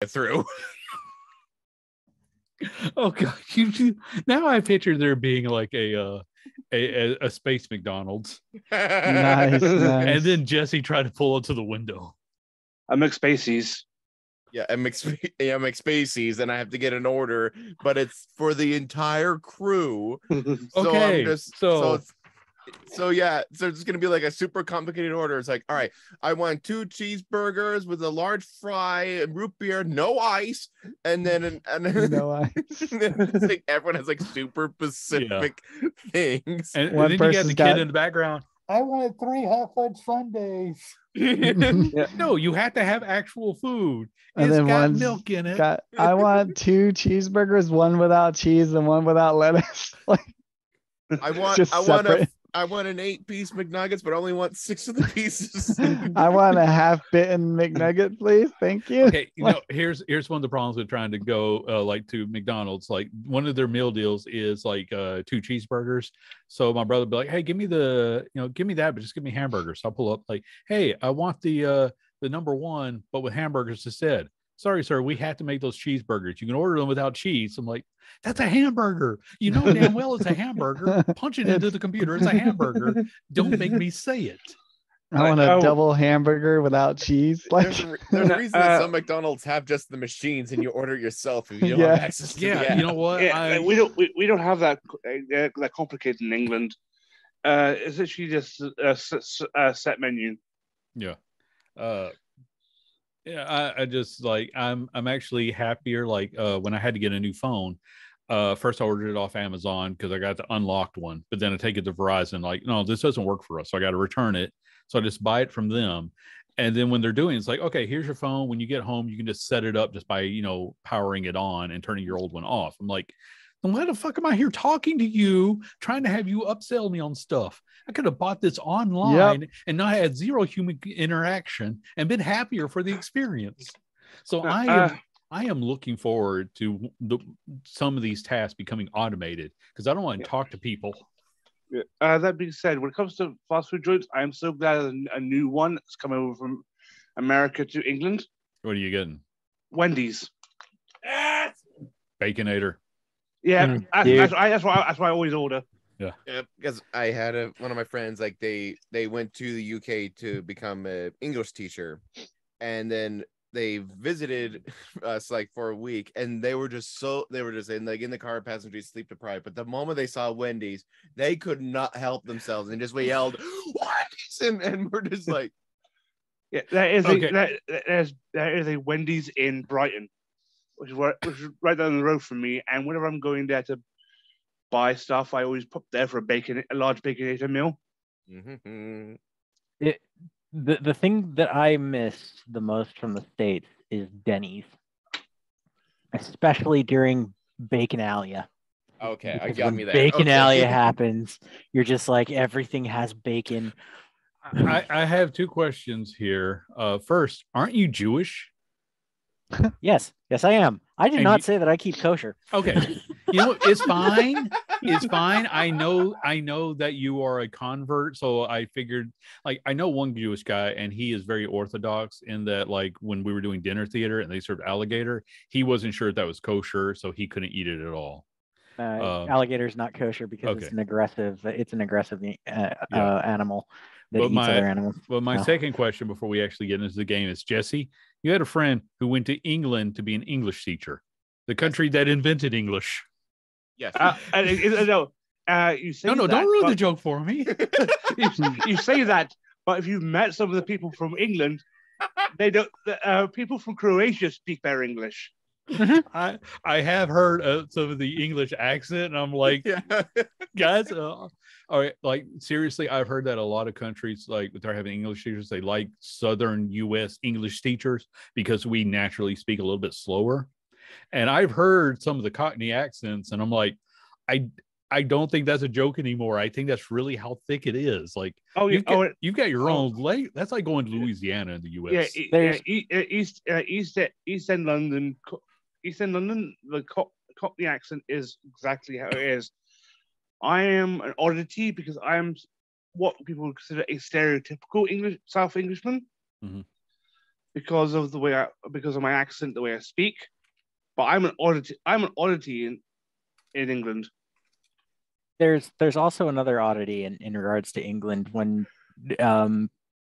through. Oh god, now I picture there being like a space McDonald's. Nice. And then Jesse tried to pull it to the window. A McSpacies. Yeah, McSpacies, and I have to get an order, but it's for the entire crew. So Okay, I'm just so it's gonna be like a super complicated order. It's like, all right, I want 2 cheeseburgers with a large fry and root beer, no ice, and then No ice. it's like everyone has like super specific things. And One then you got the person's kid got- in the background. I wanted 3 hot fudge sundaes. No, you have to have actual food. And It's then got one's milk in it. I want 2 cheeseburgers, one without cheese and one without lettuce. Like, I want just separate. I want an 8-piece McNuggets, but I only want 6 of the pieces. I want a half-bitten McNugget, please. Thank you. Okay, here's one of the problems with trying to go like to McDonald's. Like one of their meal deals is like 2 cheeseburgers. So my brother would be like, "Hey, give me that, but just give me hamburgers." So I'll pull up like, "Hey, I want the number 1, but with hamburgers instead." "Sorry, sir, we have to make those cheeseburgers. You can order them without cheese." I'm like, "That's a hamburger. You know damn well it's a hamburger. Punch it into the computer. It's a hamburger. Don't make me say it." I want a double hamburger without cheese. Like, there's a reason that some McDonald's have just the machines and you order it yourself if you don't have access to the app. You know what? Yeah, we don't have that complicated in England. It's literally just a set menu. Yeah. Yeah, I just like I'm actually happier. Like when I had to get a new phone, first I ordered it off Amazon because I got the unlocked one, but then I take it to Verizon. Like, no, this doesn't work for us, so I got to return it. So I just buy it from them, and then when they're doing, it's like, okay, here's your phone. When you get home, you can just set it up just by powering it on and turning your old one off. I'm like, then why the fuck am I here talking to you, trying to have you upsell me on stuff? I could have bought this online and not had zero human interaction and been happier for the experience. So I am looking forward to some of these tasks becoming automated because I don't want to talk to people. That being said, when it comes to fast food joints, I am so glad a new one has come over from America to England. What are you getting? Wendy's. Baconator. Yeah, that's why I always order. Yeah, because I had one of my friends, like they went to the UK to become an English teacher, and then they visited us like for a week, and they were just in the car, passenger sleep deprived. But the moment they saw Wendy's, they could not help themselves and just yelled, "Wendy's!" and we're just like, yeah, there is a Wendy's in Brighton, which is right down the road from me, and whenever I'm going there to buy stuff, I always pop there for a large Baconator meal. Mm-hmm. The thing that I miss the most from the States is Denny's, especially during Baconalia. Okay, because I got when me there. Baconalia happens, you're just like, everything has bacon. I have 2 questions here. First, aren't you Jewish? Yes, I am. I did not say that I keep kosher. Okay, it's fine. It's fine. I know that you are a convert, so I figured, like, I know one Jewish guy, and he is very orthodox in that, like, when we were doing dinner theater and they served alligator, he wasn't sure if that was kosher, so he couldn't eat it at all. Alligator is not kosher because it's an aggressive animal that eats other animals. Well, my second question before we actually get into the game is, Jesse, you had a friend who went to England to be an English teacher, the country that invented English. Yes. You say don't ruin the joke for me. you say that, but if you've met some of the people from England, they don't. People from Croatia speak better English. I have heard some of the English accent, and I'm like, guys, all right, like, seriously, I've heard that a lot of countries, like, they're having English teachers, they like Southern U.S. English teachers because we naturally speak a little bit slower. And I've heard some of the Cockney accents, and I'm like, I don't think that's a joke anymore. I think that's really how thick it is. Like, you've got your own late. That's like going to Louisiana in the U.S. East End London. East End London, the Cockney accent is exactly how it is. I am an oddity because I am what people would consider a stereotypical South Englishman. Mm-hmm. because of because of my accent, the way I speak. But I'm an oddity. I'm an oddity in England. There's also another oddity in regards to England when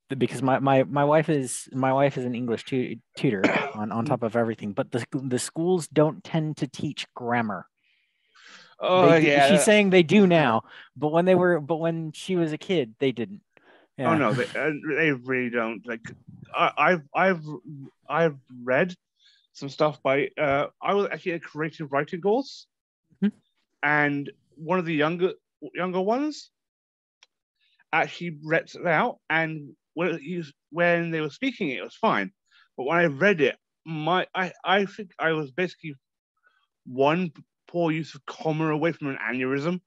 because my wife is an English tutor on top of everything, but the schools don't tend to teach grammar. Oh yeah, she's saying they do now, but when she was a kid, they didn't. Yeah. Oh no, they really don't. Like I've read some stuff by I was actually a creative writing course, and one of the younger ones actually read it out, and when they were speaking it was fine, but when I read it, I think I was basically one poor use of comma away from an aneurysm.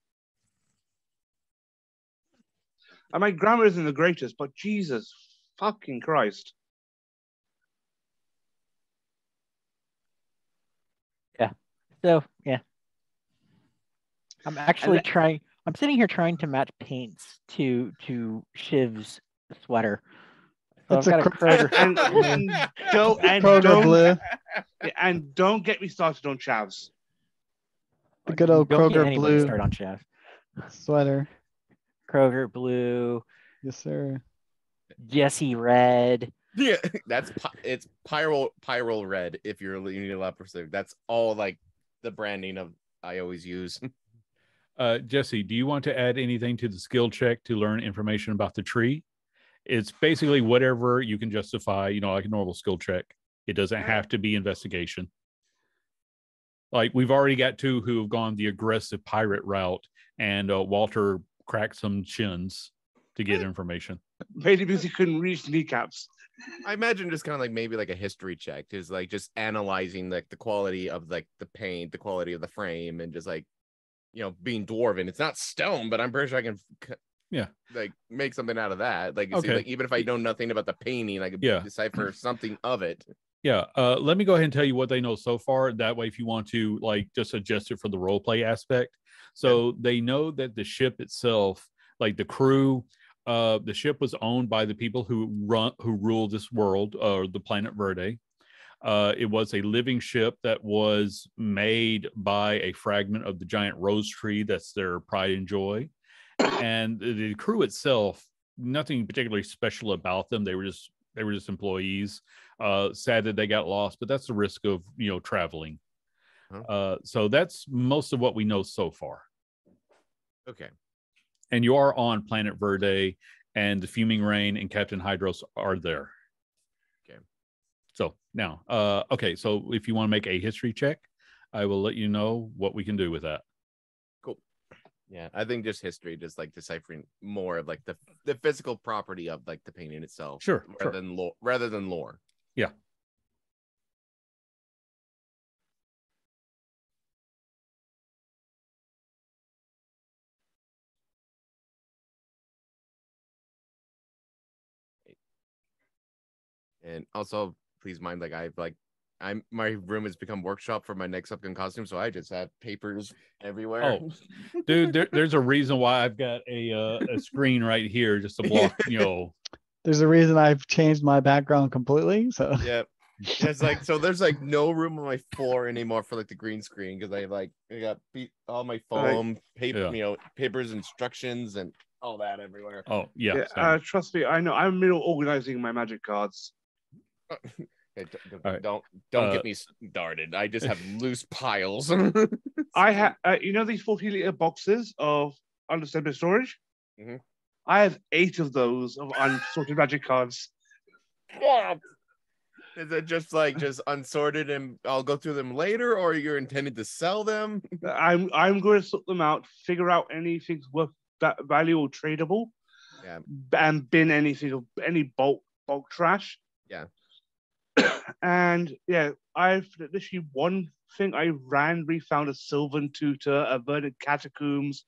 And my grammar isn't the greatest, but Jesus fucking Christ. Yeah. So yeah. I'm actually trying. I'm sitting here trying to match paints to Shiv's sweater. So It's I've got a Kroger. Kroger blue. And don't get me started on Chavs. The good old Don't get Kroger anybody blue start on Chav. sweater. Kroger blue. Yes, sir. Jesse red. Yeah, it's Pyro red. If you're need a lot specific, that's all like the branding of I always use. Jesse, do you want to add anything to the skill check to learn information about the tree? It's basically whatever you can justify, like a normal skill check. It doesn't have to be investigation. Like we've already got two who have gone the aggressive pirate route, and Walter cracked some chins to get information. Maybe because he couldn't reach kneecaps. I imagine just kind of like maybe like a history check, is like just analyzing like the quality of like the paint, the quality of the frame, and just like being dwarven. It's not stone, but I'm pretty sure I can like make something out of that. Like, okay. See, like even if I know nothing about the painting, I could decipher something of it. Yeah. Let me go ahead and tell you what they know so far. That way, if you want to like just adjust it for the role play aspect. So they know that the ship itself, like the crew, the ship was owned by the people who rule this world, or the planet Verde. It was a living ship that was made by a fragment of the giant rose tree that's their pride and joy. And the crew itself, nothing particularly special about them. They were just employees. Sad that they got lost, but that's the risk of traveling. So that's most of what we know so far. Okay. And you are on planet Verde, and the Fuming Rain and Captain Hydros are there. Okay. So now, okay. So if you want to make a history check, I will let you know what we can do with that. Cool. Yeah, I think just history, just like deciphering more of like the physical property of like the painting itself. Sure. Rather than lore. Yeah. And also, please mind, my room has become workshop for my next upcoming costume, so I just have papers everywhere. Oh, dude, there's a reason why I've got a screen right here just to block. There's a reason I've changed my background completely. So yeah, it's like so. There's like no room on my floor anymore for like the green screen because I got all my foam, paper, papers, instructions, and all that everywhere. Oh yeah. Trust me, I know. I'm middle organizing my magic cards. Don't get me started. I just have loose piles. I have, these 40-liter boxes of unsorted storage. Mm-hmm. I have 8 of those of unsorted magic cards. Is it just unsorted and I'll go through them later, or you're intended to sell them? I'm going to sort them out, figure out anything's worth that value or tradable, and bin any bulk trash. Yeah. And I've literally one thing I randomly found: a Sylvan Tutor, a Verdant Catacombs,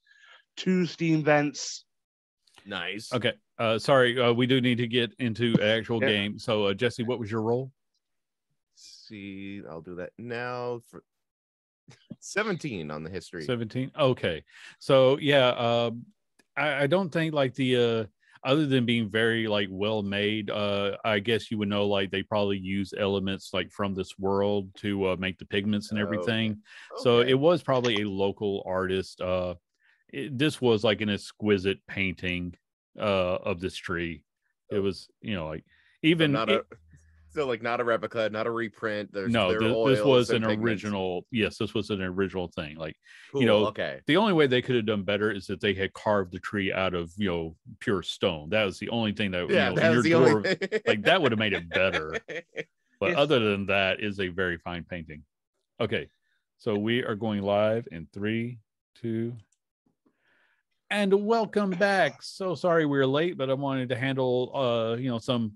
2 steam vents. Nice. Okay. Sorry, we do need to get into an actual game. So, Jesse, what was your role? See, I'll do that now. For 17 on the history. 17. Okay. So I don't think like other than being very like well made, I guess you would know like they probably use elements like from this world to make the pigments and everything. So it was probably a local artist. This was like an exquisite painting of this tree. It was, like even so like not a replica, not a reprint. There's no, this was an original. Yes, this was an original thing. Like, cool, okay. The only way they could have done better is that they had carved the tree out of pure stone. That was the only thing that in your door, like that would have made it better. But other than that, is a very fine painting. Okay, so we are going live in 3, 2. And welcome back. So sorry we're late, but I wanted to handle some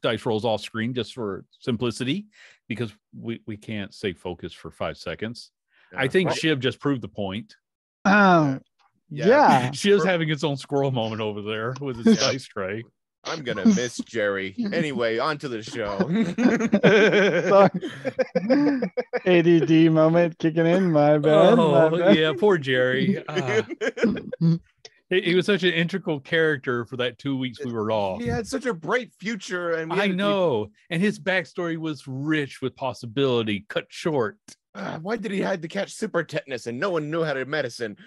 dice rolls off screen just for simplicity, because we can't stay focused for 5 seconds. I think Shiv just proved the point. Yeah. Shiv's having its own squirrel moment over there with his dice tray. I'm gonna miss Jerry. Anyway, on to the show. ADD moment kicking in. My bad. Yeah, poor Jerry. He was such an integral character for that 2 weeks we were off. He had such a bright future, and I know. And his backstory was rich with possibility, cut short. Why did he have to catch super tetanus and no one knew how to medicine?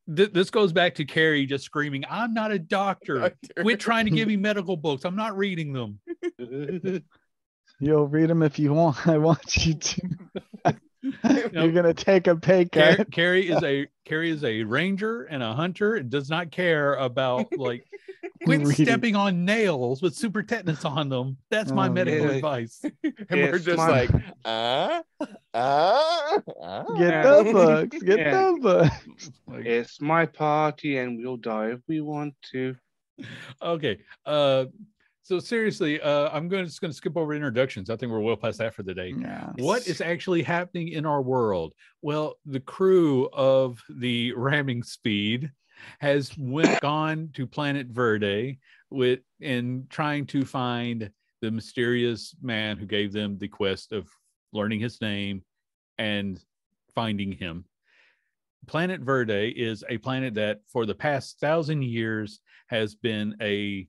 This goes back to Carrie just screaming, "I'm not a doctor. Quit trying to give me medical books. I'm not reading them." You'll read them if you want. I want you to. You're gonna take a pay cut. Carrie is a ranger and a hunter and does not care about like quit stepping on nails with super tetanus on them. That's my medical advice. And we're just like, get the books. Get the books. It's my party, and we'll die if we want to. Okay. So seriously, I'm just going to skip over introductions. I think we're well past that for the day. Yes. What is actually happening in our world? Well, the crew of the Ramming Speed has gone to Planet Verde in trying to find the mysterious man who gave them the quest of learning his name and finding him. Planet Verde is a planet that for the past 1,000 years has been a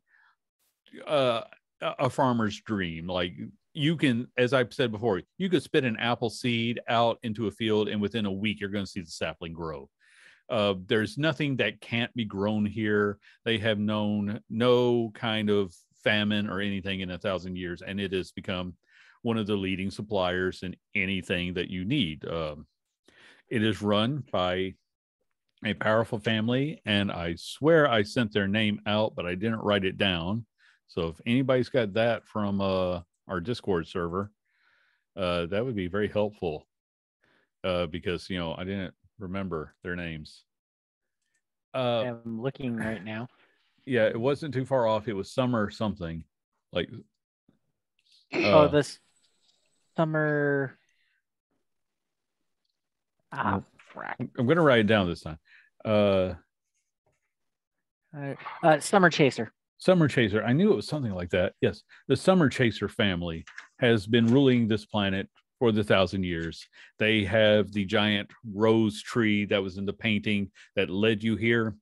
farmer's dream. Like, you can, as I've said before, you could spit an apple seed out into a field and within a week you're going to see the sapling grow. There's nothing that can't be grown here. They have known no kind of famine or anything in 1,000 years, and it has become one of the leading suppliers in anything that you need. It is run by a powerful family, and I swear I sent their name out, but I didn't write it down. So if anybody's got that from our Discord server, that would be very helpful, because I didn't remember their names. I'm looking right now. Yeah, it wasn't too far off. It was Summer something. Like this Summer. Frack. I'm going to write it down this time. Summer Chaser. Summer Chaser. I knew it was something like that. Yes, the Summer Chaser family has been ruling this planet for the 1,000 years. They have the giant rose tree that was in the painting that led you here,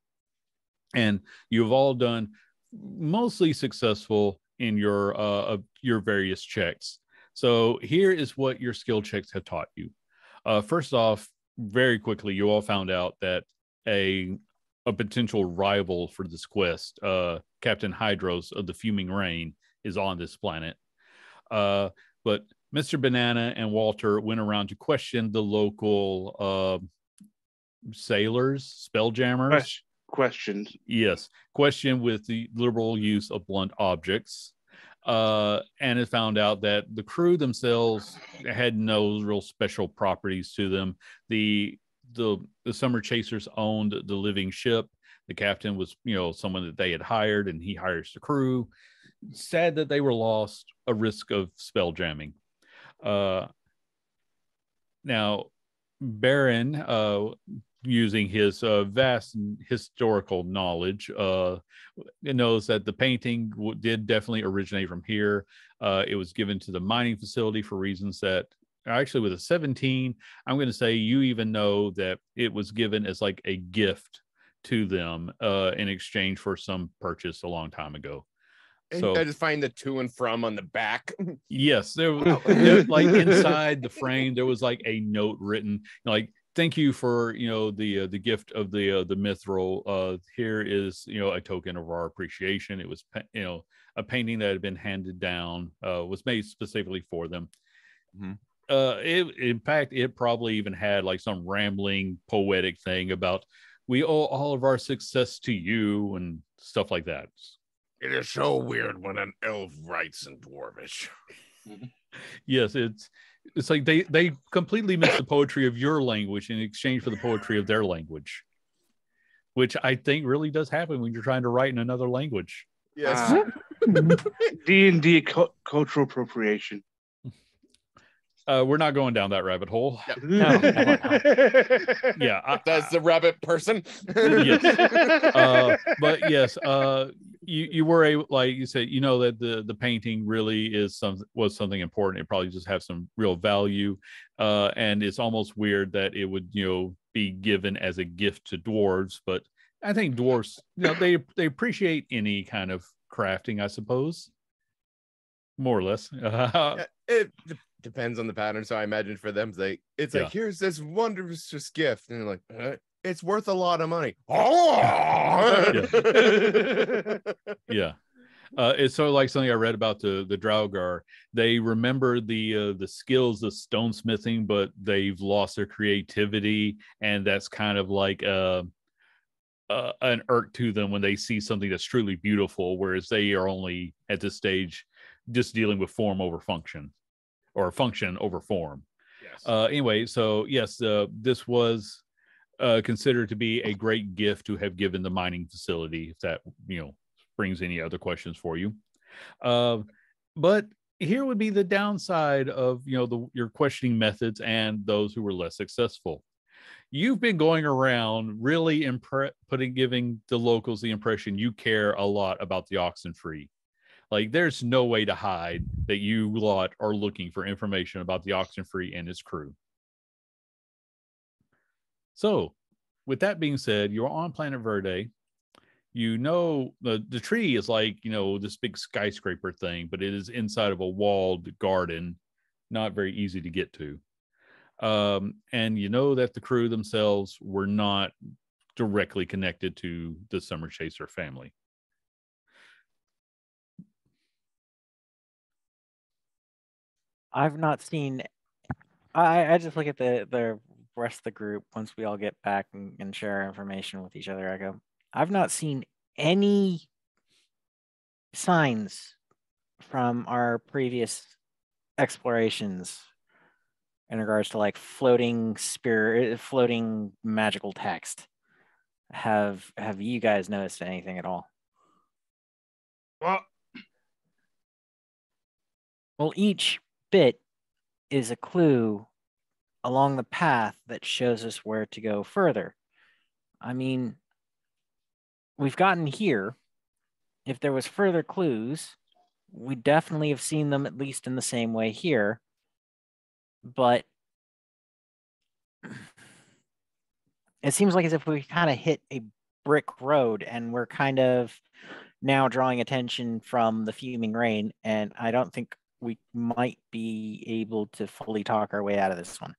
and you've all done mostly successful in your various checks. So here is what your skill checks have taught you. First off, very quickly, you all found out that a potential rival for this quest, Captain Hydros of the Fuming Rain, is on this planet. But Mr. Banana and Walter went around to question the local sailors, spelljammers. Questions. Yes, question with the liberal use of blunt objects. And it found out that the crew themselves had no real special properties to them. The Summer Chasers owned the living ship. The captain was, someone that they had hired, and he hires the crew. Sad that they were lost, a risk of spell jamming. Now, Baron, using his vast historical knowledge, knows that the painting did definitely originate from here. It was given to the mining facility for reasons that, actually with a 17, I'm going to say you even know that it was given as like a gift to them in exchange for some purchase a long time ago. So I just find the to and from on the back. Yes, there like inside the frame, there was like a note written, like, thank you for the gift of the mithril. Here is a token of our appreciation. It was a painting that had been handed down, was made specifically for them. In fact, it probably even had like some rambling poetic thing about we owe all of our success to you and stuff like that. It is so weird when an elf writes in Dwarvish. Yes, it's like they completely miss the poetry of your language in exchange for the poetry of their language, which I think really does happen when you're trying to write in another language. Yes. D&D cultural appropriation. We're not going down that rabbit hole. Yep. No. Yeah, That's the rabbit person. Yes. But yes, you were able, like you said, that the painting really was something important. It probably just have some real value, and it's almost weird that it would be given as a gift to dwarves. But I think dwarves, they appreciate any kind of crafting, I suppose, more or less. It depends on the pattern. So I imagine for them, it's like, here's this wondrous gift, and they're like, it's worth a lot of money. Yeah. It's sort of like something I read about the Draugr. They remember the skills of stonesmithing, but they've lost their creativity, and that's kind of like an irk to them when they see something that's truly beautiful, whereas they are only at this stage just dealing with form over function, or function over form. Yes. Anyway, so yes, this was considered to be a great gift to have given the mining facility, if that brings any other questions for you. But here would be the downside of your questioning methods and those who were less successful. You've been going around really giving the locals the impression you care a lot about the Oxenfree. Like, there's no way to hide that you lot are looking for information about the Oxenfree and its crew. So, with that being said, you're on Planet Verde. The tree is like, this big skyscraper thing, but it is inside of a walled garden, not very easy to get to. And that the crew themselves were not directly connected to the Summer Chaser family. I've not seen. I just look at the rest of the group once we all get back and share our information with each other. I go, I've not seen any signs from our previous explorations in regards to like floating magical text. Have you guys noticed anything at all? Well, each bit is a clue along the path that shows us where to go further. I mean, we've gotten here. If there was further clues, we definitely have seen them at least in the same way here. But it seems like as if we kind of hit a brick road, and we're kind of now drawing attention from the fuming rain, and I don't think we might be able to fully talk our way out of this one.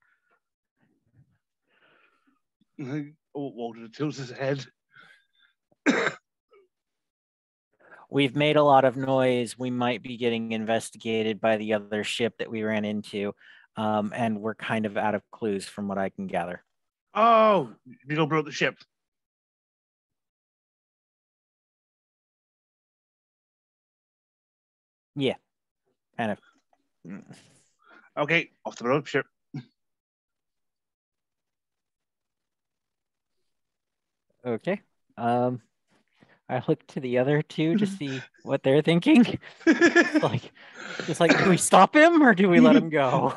Walter tilts his head. We've made a lot of noise. We might be getting investigated by the other ship that we ran into, and we're kind of out of clues from what I can gather. Oh, you go broke the ship. Yeah, kind of. Okay, off the road ship. Okay. I look to the other two to see what they're thinking. Just like, do we stop him or do we let him go?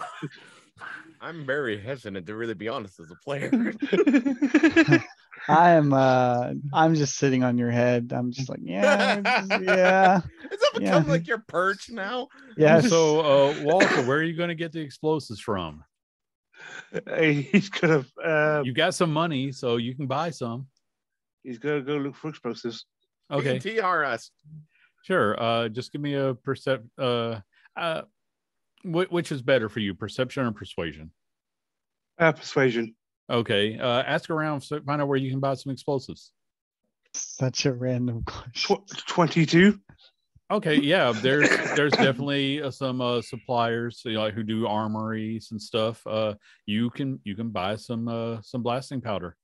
I'm very hesitant to really be honest as a player. I'm just sitting on your head. I'm just like, yeah. Has that become like your perch now? Yes. So, Walter, where are you going to get the explosives from? He's gonna. You got some money, so you can buy some. He's gonna go look for explosives. Okay, TRS. sure. Just give me a which is better for you, perception or persuasion? Persuasion. Okay. Ask around, find out where you can buy some explosives. Such a random question. 22. Okay, yeah, there's definitely some suppliers, like who do armories and stuff. You can buy some blasting powder.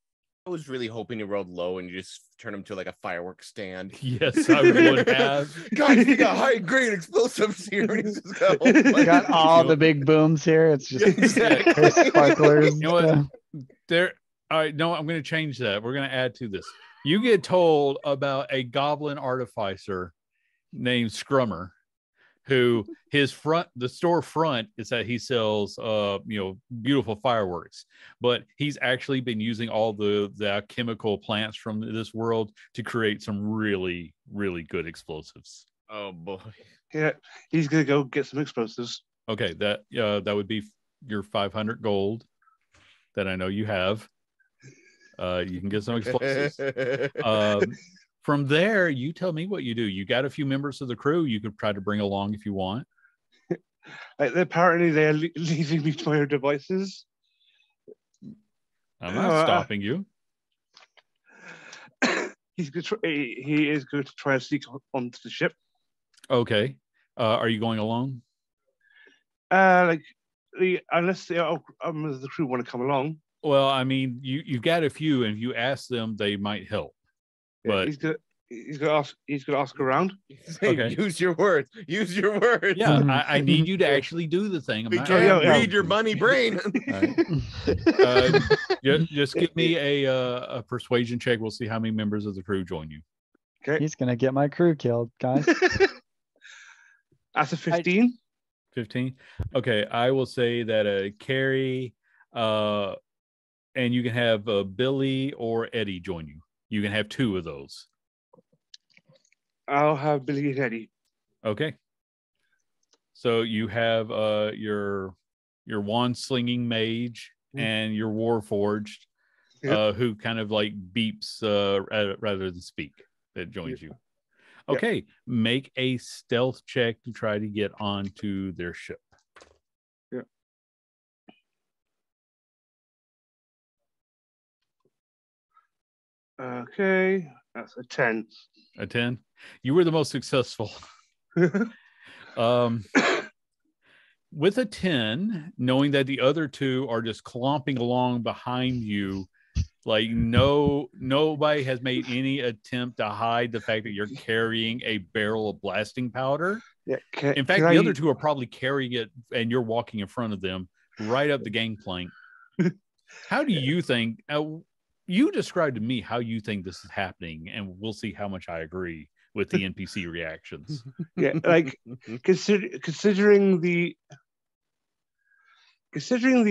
I was really hoping you rolled low and you just turn them to like a fireworks stand. Yes, I would have. Guys, we got high grade explosives here. And he's just got, We got all the big booms here. It's just Exactly. sparklers. You know what? All right, no, I'm going to change that. We're going to add to this. You get told about a goblin artificer named Scrummer, who the store front is that he sells beautiful fireworks, but he's actually been using all the chemical plants from this world to create some really, really good explosives. Oh boy. Yeah, he's gonna go get some explosives. Okay, that would be your 500 gold that I know you have. You can get some explosives. From there, you tell me what you do. You got a few members of the crew you could try to bring along if you want. Apparently, they're leaving me to my own devices. I'm not stopping you. He is going to try and sneak onto the ship. Okay. Are you going alone? Unless the crew want to come along. Well, I mean, you got a few, and if you ask them, they might help. But he's gonna ask around. Okay. Use your words. Use your words. Yeah, I need you to actually do the thing. We can't read your bunny brain. Right. Just give me a persuasion check. We'll see how many members of the crew join you. Okay. He's gonna get my crew killed, guys. That's a 15. 15. Okay, I will say that Carrie, and you can have Billy or Eddie join you. You can have two of those. I'll have Billy and Eddie. Okay. So you have your wand slinging mage and your warforged, who kind of like beeps rather than speak, that joins you. Okay, make a stealth check to try to get onto their ship. Yeah. Okay, that's a 10. A 10? You were the most successful. With a 10, knowing that the other two are just clomping along behind you, like nobody has made any attempt to hide the fact that you're carrying a barrel of blasting powder. Yeah. In fact, the other two are probably carrying it, and you're walking in front of them right up the gangplank. How do you think? You describe to me how you think this is happening, and we'll see how much I agree with the NPC reactions. Yeah, like considering the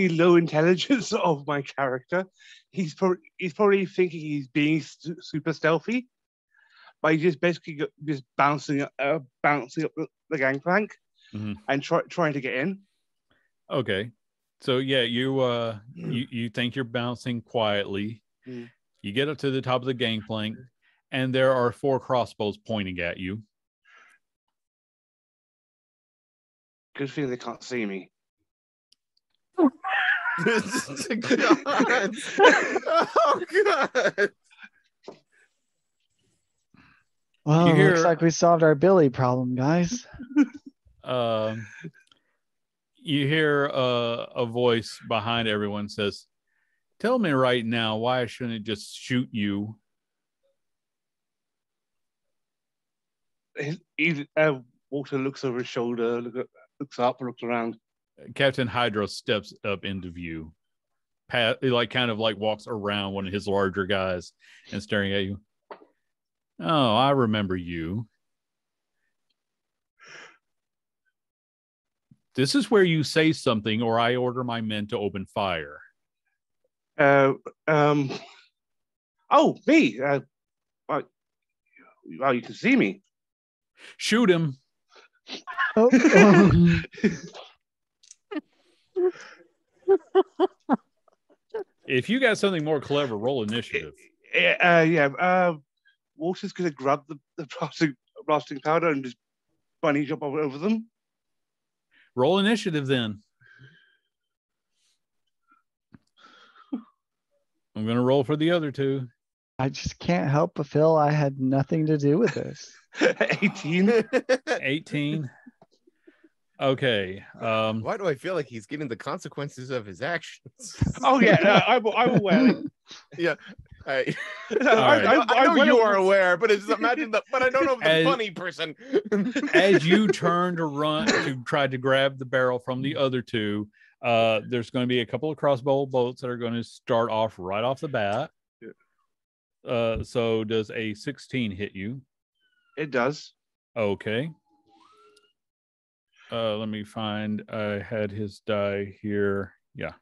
low intelligence of my character, he's probably thinking he's being super stealthy, but he's just basically just bouncing up the gangplank and trying to get in. Okay, so yeah, you think you're bouncing quietly. You get up to the top of the gangplank, and there are 4 crossbows pointing at you. Good thing they can't see me. God. Oh God. Well, You hear- looks like we solved our Billy problem, guys. You hear a voice behind everyone says, "Tell me right now why I shouldn't just shoot you." Walter looks over his shoulder, looks up, looks around. Captain Hydra steps up into view. He kind of walks around one of his larger guys and staring at you. "Oh, I remember you. This is where you say something or I order my men to open fire." Oh, me. Well, you can see me. "Shoot him." Oh. If you got something more clever, roll initiative. Walter's gonna grab the blasting powder and just bunny jump over them. Roll initiative then. I'm gonna roll for the other two. I just can't help but feel I had nothing to do with this. 18. 18. Okay. Why do I feel like he's getting the consequences of his actions? Oh yeah, I'm aware. Yeah. right. I know you are aware, but it's imagine the. But I don't know if the funny person. As you turn to run to try to grab the barrel from the other two, there's going to be a couple of crossbow bolts that are going to start off right off the bat. So does a 16 hit you? It does. Okay. Let me find. I had his die here. Yeah.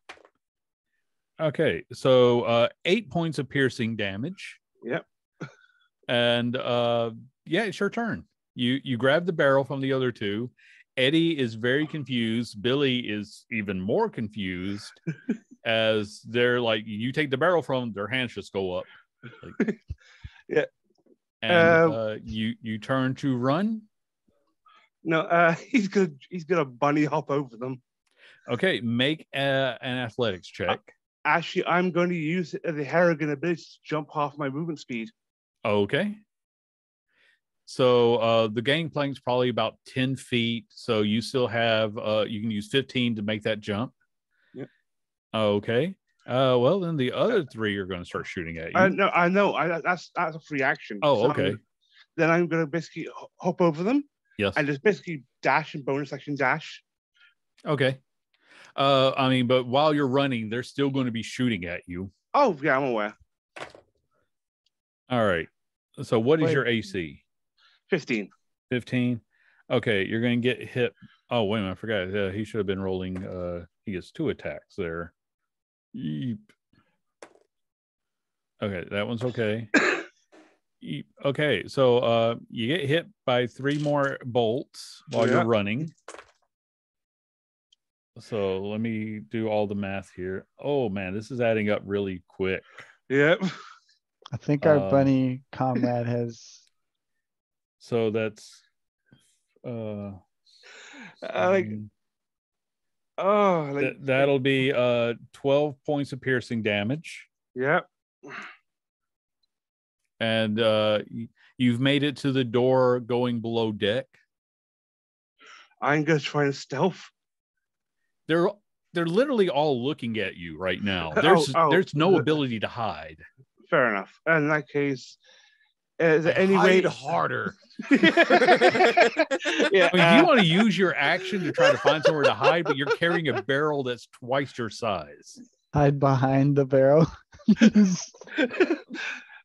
Okay, so 8 points of piercing damage. Yep. And yeah, it's your turn. You grab the barrel from the other two. Eddie is very confused. Billy is even more confused as they're like, you take the barrel from them, their hands just go up. Like, yeah. And you turn to run. No, he's gonna bunny hop over them. Okay, make an athletics check. Actually, I'm going to use the Harrigan ability to jump half my movement speed. Okay. So the gangplank's probably about 10 feet. So you still have, you can use 15 to make that jump. Yep. Okay. Well, then the other three are going to start shooting at you. No, I know. That's a free action. Oh, okay. Then I'm going to basically hop over them. Yes. And just basically dash and bonus action dash. Okay. I mean, but while you're running, they're still going to be shooting at you. Oh, yeah, I'm aware. All right. So what is your AC? 15. 15. Okay, you're going to get hit. Oh, wait a minute. I forgot. He should have been rolling. He gets 2 attacks there. Yeep. Okay, that one's okay. Yeep. Okay, so you get hit by 3 more bolts while you're running. So let me do all the math here. Oh man, this is adding up really quick. Yep. I think our bunny comrade has. So that's that'll be 12 points of piercing damage. Yep. And you've made it to the door going below deck. I'm gonna try and stealth. They're literally all looking at you right now. There's no ability to hide. Fair enough. In that case, is there any way way harder? Yeah, I mean, you want to use your action to try to find somewhere to hide, but you're carrying a barrel that's twice your size. Hide behind the barrel.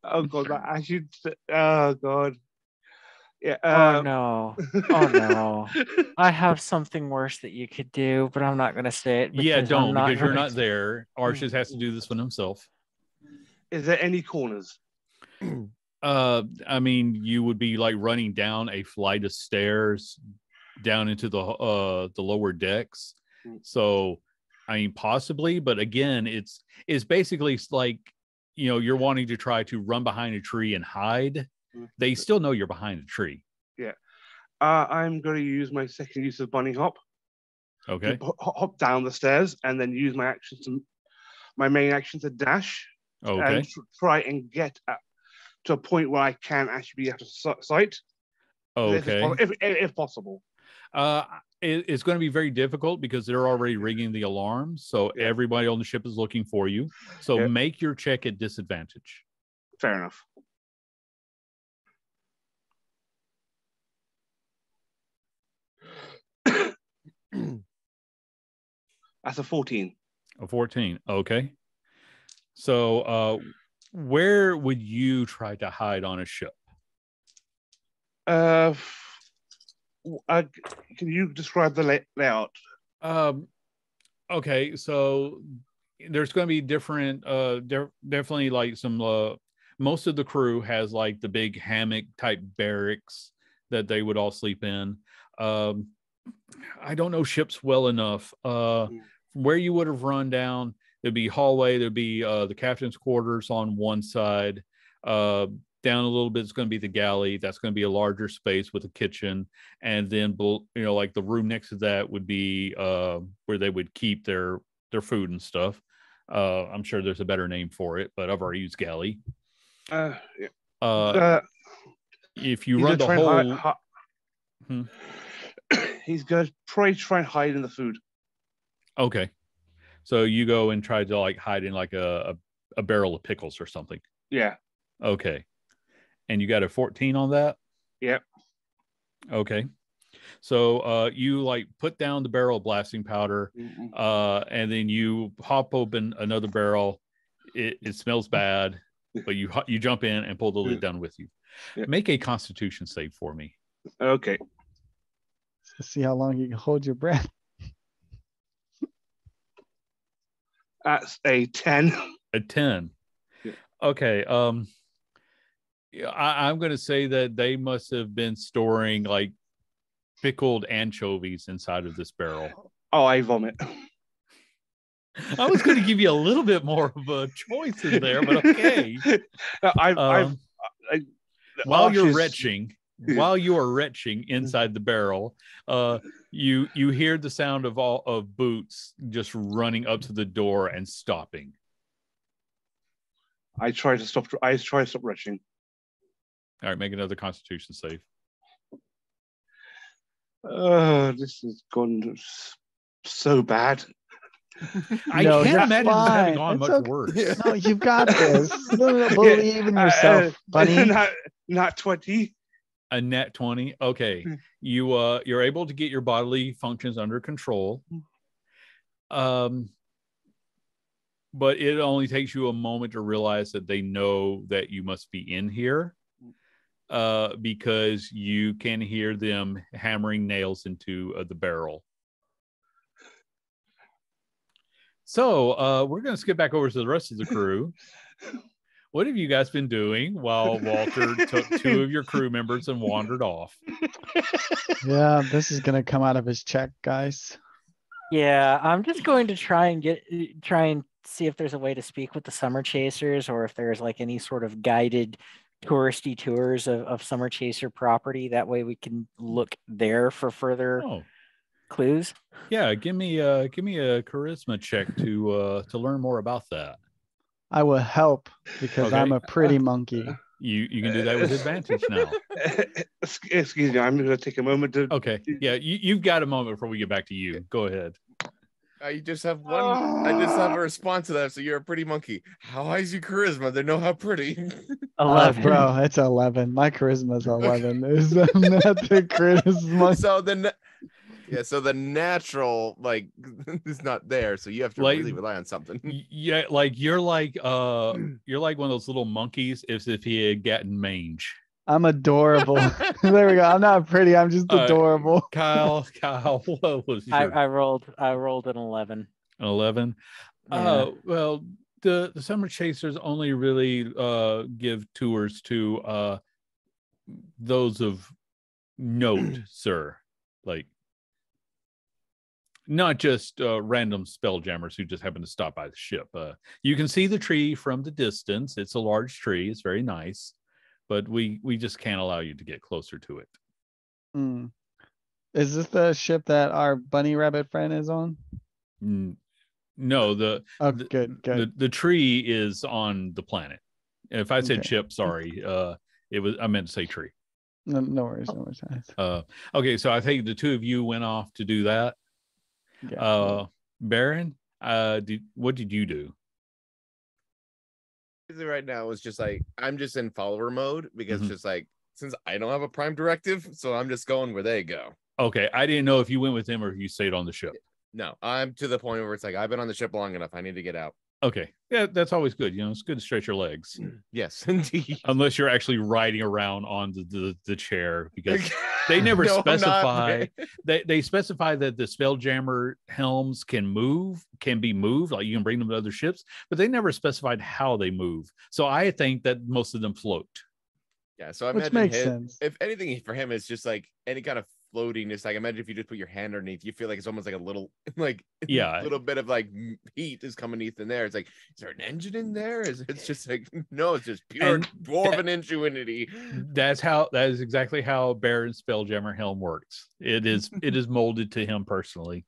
Oh god, I should. Oh god. Yeah. Oh no. Oh no. I have something worse that you could do, but I'm not going to say it. Yeah, don't, because you're not to... there. Arches has to do this one himself. Is there any corners? I mean, you would be like running down a flight of stairs down into the lower decks. So, I mean, possibly, but again, it's basically like, you know, you're wanting to try to run behind a tree and hide. They still know you're behind a tree. Yeah. I'm going to use my second use of bunny hop. Okay. Hop down the stairs and then use my main action to dash. Okay. And try and get to a point where I can actually be out of sight. Okay. If possible. It's going to be very difficult because they're already ringing the alarm. So everybody on the ship is looking for you. So make your check at disadvantage. Fair enough. That's a 14. A 14. Okay. So where would you try to hide on a ship? Can you describe the layout? Okay, so there's going to be different definitely like some most of the crew has like the big hammock type barracks that they would all sleep in. I don't know ships well enough. Where you would have run down, there'd be hallway, there'd be the captain's quarters on one side. Down a little bit is going to be the galley. That's going to be a larger space with a kitchen, and then like the room next to that would be where they would keep their food and stuff. I'm sure there's a better name for it, but I've already used galley. If you run the whole, he's going to probably try and hide in the food. Okay, so you go and try to like hide in like a barrel of pickles or something. Yeah. Okay. And you got a 14 on that? Yep. Okay. So you like put down the barrel of blasting powder, and then you pop open another barrel. It smells bad, but you jump in and pull the lid down with you. Yep. Make a Constitution save for me. Okay. Let's see how long you can hold your breath. That's a 10. A 10. Yeah. Okay. I'm going to say that they must have been storing like pickled anchovies inside of this barrel. Oh, I vomit. I was going to give you a little bit more of a choice in there, but okay. While you are retching inside the barrel, you hear the sound of boots just running up to the door and stopping. I try to stop retching. All right, make another Constitution save. This has gone so bad. I can't imagine this having gone much worse. No, you've got this. Believe in yourself, buddy. Not 20. A net 20. Okay, you're able to get your bodily functions under control. But it only takes you a moment to realize that they know that you must be in here, because you can hear them hammering nails into the barrel. So we're going to skip back over to the rest of the crew. What have you guys been doing while Walter took 2 of your crew members and wandered off? Yeah, this is going to come out of his check, guys. Yeah, I'm just going to try and see if there's a way to speak with the Summer Chasers, or if there's like any sort of guided touristy tours of Summer Chaser property. That way we can look there for further clues. Yeah, give me a charisma check to learn more about that. I will help because I'm a pretty monkey. You can do that with advantage now. Excuse me, I'm going to take a moment to. Okay, yeah, you've got a moment before we get back to you. Go ahead. You just have one. I just have a response to that. So you're a pretty monkey. How high is your charisma? They know how pretty. 11. Bro, it's 11. My charisma is 11. Is that the charisma? So the natural is not there. So you have to really rely on something. Yeah, you're like one of those little monkeys if he had gotten mange. I'm adorable. There we go. I'm not pretty. I'm just adorable. Kyle, what was your... I rolled an 11. An 11? Yeah. Well, the Summer Chasers only really give tours to those of note, sir. Like, not just random spelljammers who just happen to stop by the ship. You can see the tree from the distance. It's a large tree. It's very nice. But we just can't allow you to get closer to it. Is this the ship that our bunny rabbit friend is on? No, good. The tree is on the planet. If I said ship, sorry. I meant to say tree. No worries. Okay, so I think the 2 of you went off to do that. Yeah. Baron, what did you do? Right now it's just I'm just in follower mode because just since I don't have a prime directive, so I'm just going where they go. Okay, I didn't know if you went with them or if you stayed on the ship. No, I'm to the point where it's I've been on the ship long enough. I need to get out. Okay, yeah, that's always good. It's good to stretch your legs. Yes, indeed. Unless you're actually riding around on the chair, because they never specify. They specify that the Spelljammer helms can be moved, like you can bring them to other ships, but they never specified how they move. So I think that most of them float. Yeah, so I Which imagine makes sense. If anything for him, it's just any kind of floating. It's like, imagine if you just put your hand underneath, you feel like it's almost like a little, like, Yeah. a little bit of like heat is coming underneath in there. It's like, is there an engine in there? It's just like, no, it's just pure dwarven ingenuity. That is exactly how Baron Spelljammer Helm works. It is molded to him personally.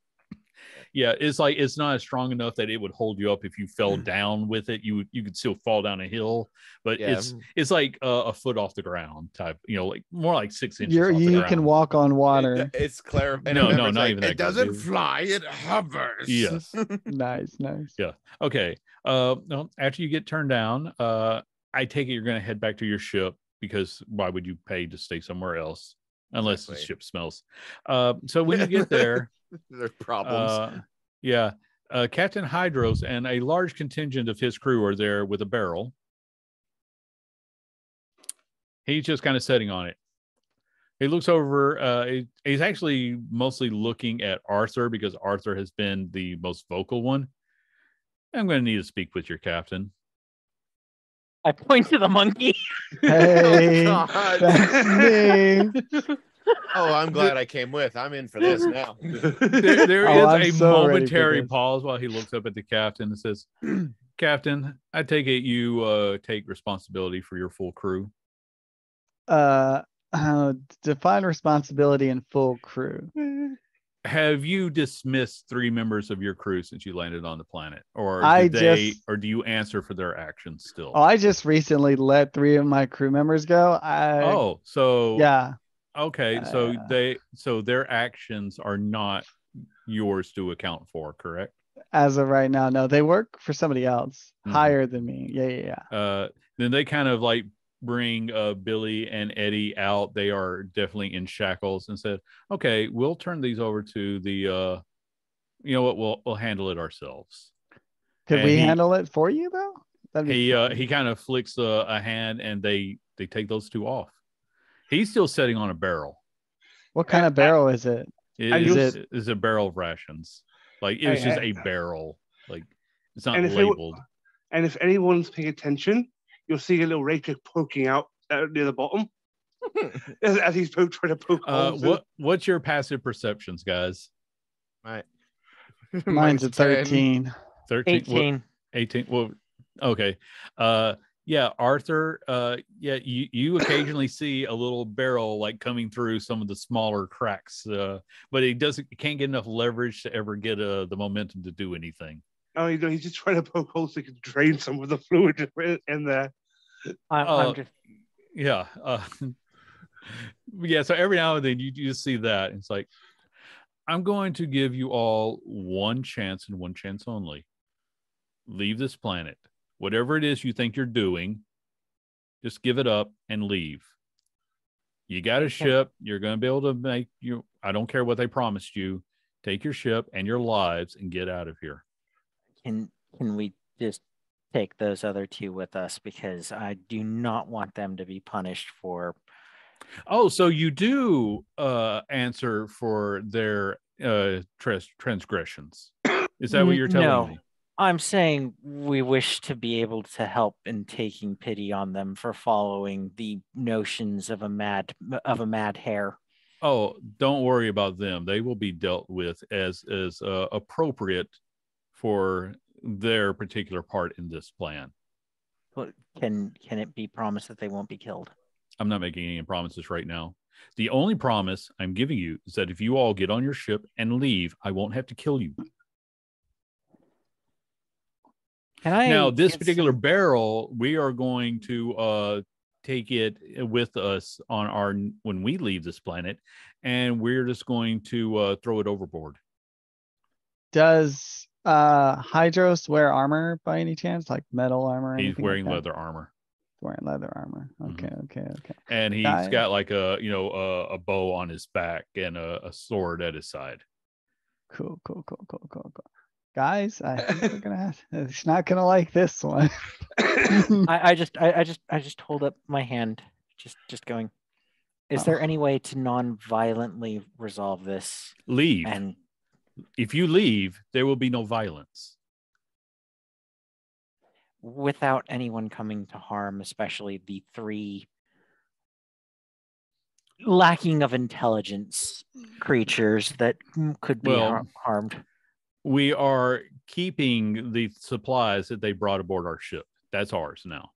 Yeah, it's like it's not strong enough that it would hold you up if you fell down with it. You could still fall down a hill, but it's like a foot off the ground type. Like more like 6 inches. You can walk on water. It's clear. No, not like, even that. It doesn't fly; it hovers. Yes. Nice. Yeah. Okay. No, after you get turned down, I take it you're going to head back to your ship because why would you pay to stay somewhere else unless the ship smells? So when you get there. There are problems. Captain Hydros and a large contingent of his crew are there with a barrel. He's just kind of sitting on it. He looks over. He's actually mostly looking at Arthur because Arthur has been the most vocal one. I'm going to need to speak with your captain. I point to the monkey. Hey, that's me. Oh, I'm glad I came with. I'm in for this now. There is a momentary pause while he looks up at the captain and says, Captain, I take it you take responsibility for your full crew. Define responsibility and full crew. Have you dismissed 3 members of your crew since you landed on the planet? Or do you answer for their actions still? Oh, I just recently let 3 of my crew members go. Yeah. Okay, so their actions are not yours to account for, correct? As of right now, no. They work for somebody else higher than me. Yeah. Then they kind of like bring Billy and Eddie out. They are definitely in shackles and said, "Okay, we'll turn these over to the. You know what? We'll handle it ourselves." Could we handle it for you though? He kind of flicks a hand, and they take those 2 off. He's still sitting on a barrel. What kind of barrel is it? It's a barrel of rations. Like it's just a barrel. Like it's not labeled. And if anyone's paying attention, you'll see a little Rachel poking out near the bottom as he's trying to poke. What's your passive perceptions, guys? Mine's a 13. 18. 18. Well, okay. Arthur, you occasionally see a little barrel like coming through some of the smaller cracks, but it can't get enough leverage to ever get the momentum to do anything. Oh, he's just trying to poke holes so he can drain some of the fluid in there. So every now and then you just see that. It's like, I'm going to give you all one chance and one chance only. Leave this planet. Whatever it is you think you're doing, just give it up and leave. You got a ship. You're going to be able to make you. I don't care what they promised you. Take your ship and your lives and get out of here. Can we just take those other 2 with us? Because I do not want them to be punished for. Oh, so you do answer for their transgressions. Is that what you're telling me? I'm saying we wish to be able to help in taking pity on them for following the notions of a mad hare. Oh, don't worry about them. They will be dealt with as appropriate for their particular part in this plan. But can it be promised that they won't be killed? I'm not making any promises right now. The only promise I'm giving you is that if you all get on your ship and leave, I won't have to kill you. Now, this particular barrel, we are going to take it with us on when we leave this planet, and we're just going to throw it overboard. Does Hydros wear armor by any chance, like metal armor? He's wearing leather armor. Wearing leather armor. Okay. And he's got like a bow on his back and a sword at his side. Cool. Guys, I think we're gonna have. It's not gonna like this one. I just hold up my hand, just going. Is there any way to non-violently resolve this? Leave. And if you leave, there will be no violence. Without anyone coming to harm, especially the 3. lacking of intelligence creatures that could be harmed. We are keeping the supplies that they brought aboard our ship. That's ours now.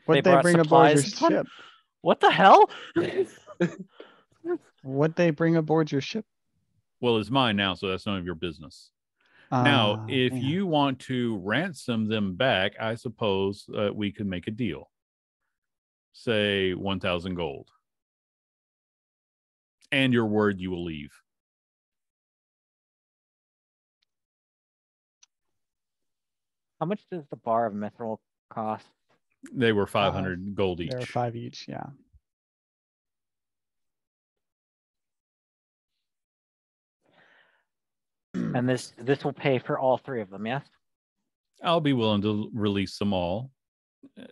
What they bring aboard your ship? What the hell? What they bring aboard your ship? Well, it's mine now, so that's none of your business. Now, if you want to ransom them back, I suppose we could make a deal. Say 1,000 gold. And your word you will leave. How much does the bar of mithril cost? They were 500 gold each. They were 5 each, yeah. And this will pay for all 3 of them, yes? I'll be willing to release them all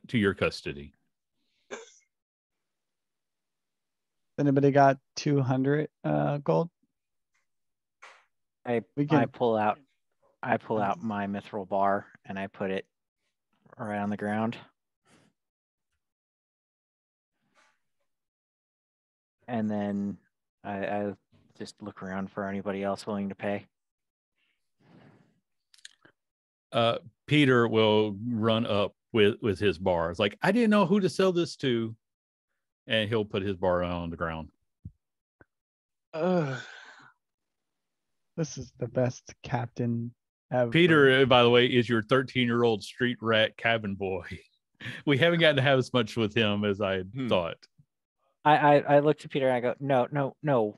to your custody. Anybody got 200 gold? I pull out my mithril bar and I put it right on the ground. And then I just look around for anybody else willing to pay. Peter will run up with his bar. It's like, I didn't know who to sell this to. And he'll put his bar on the ground. This is the best captain ever. Peter, by the way, is your 13-year-old street rat cabin boy. We haven't gotten to have as much with him as I thought. I look to Peter and I go, no.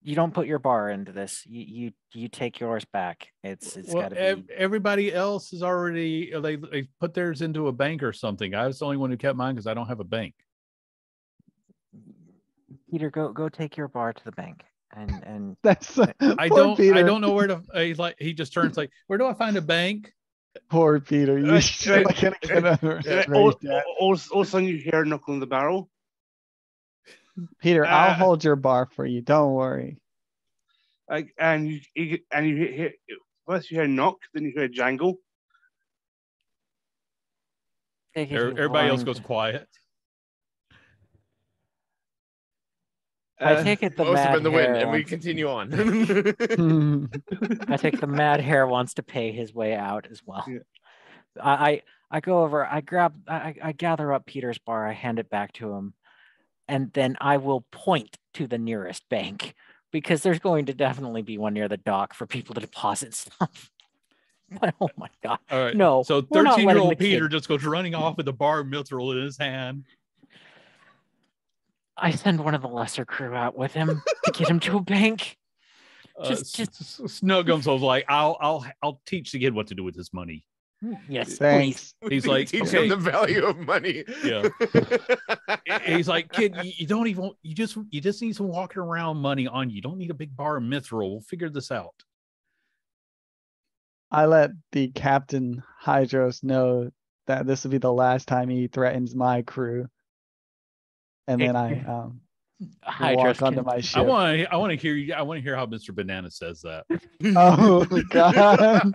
You don't put your bar into this. You take yours back. It's got to be. Everybody else is already they put theirs into a bank or something. I was the only one who kept mine because I don't have a bank. Peter, go take your bar to the bank. And that's I don't know where to. He just turns like, where do I find a bank? Poor Peter. You should all of a sudden you hear a knock on the barrel. Peter, I'll hold your bar for you. Don't worry. And you hear first you hear a knock, then you hear a jangle. Everybody else goes quiet. I take it the mad in the wind, and wants... we continue on. I think the mad hare wants to pay his way out as well. Yeah. I go over, I gather up Peter's bar, I hand it back to him, and then I will point to the nearest bank because there's going to definitely be one near the dock for people to deposit stuff. Oh my God. All right. No. So 13-year-old Peter just goes running off with a bar of mithril in his hand. I send one of the lesser crew out with him to get him to a bank. Snuggums was like, I'll teach the kid what to do with his money. Yes, thanks. Please. He's like, teach him the value of money. Yeah. He's like, kid, you just need some walking around money on you. You don't need a big bar of mithril. We'll figure this out. I let the Captain Hydros know that this will be the last time he threatens my crew. And then I walk onto my ship. I want to hear how Mr. Banana says that. Oh God.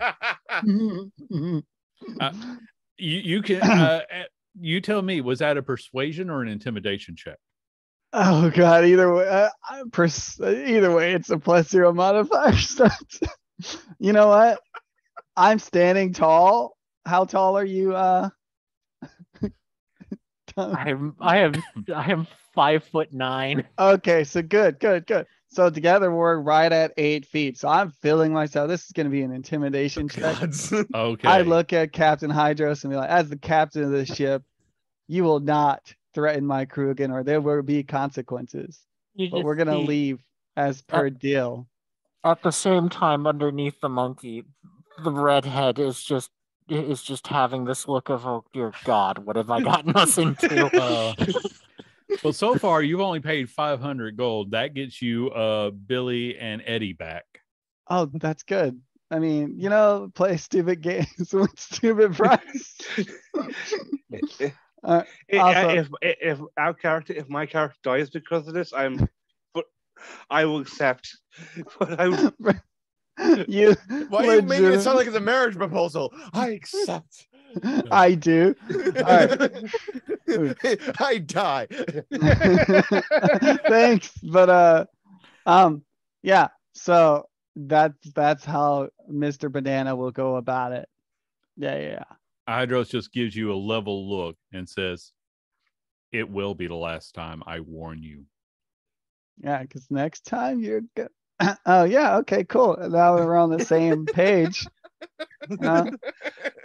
You can you tell me, was that a persuasion or an intimidation check? Oh God, either way it's a +0 modifier. So you know what? I'm standing tall. How tall are you? I am 5'9". Okay, so good. So together we're right at 8 feet. So I'm feeling myself. This is going to be an intimidation check. Okay. I look at Captain Hydros and be like, as the captain of this ship, you will not threaten my crew again, or there will be consequences. But we're going to leave as per deal. At the same time, underneath the monkey, the redhead is just having this look of, oh dear God, what have I gotten us into? Well, so far you've only paid 500 gold. That gets you Billy and Eddie back. Oh, that's good. I mean, play stupid games with stupid price. If my character dies because of this, I will accept. You why are you making it sound like it's a marriage proposal? I accept. I do. All right. I die. Thanks, but yeah. So that's how Mr. Banana will go about it. Yeah. Hydros just gives you a level look and says, "It will be the last time, I warn you." Yeah, because next time you're good. Oh yeah, okay, cool. Now we're on the same page. Now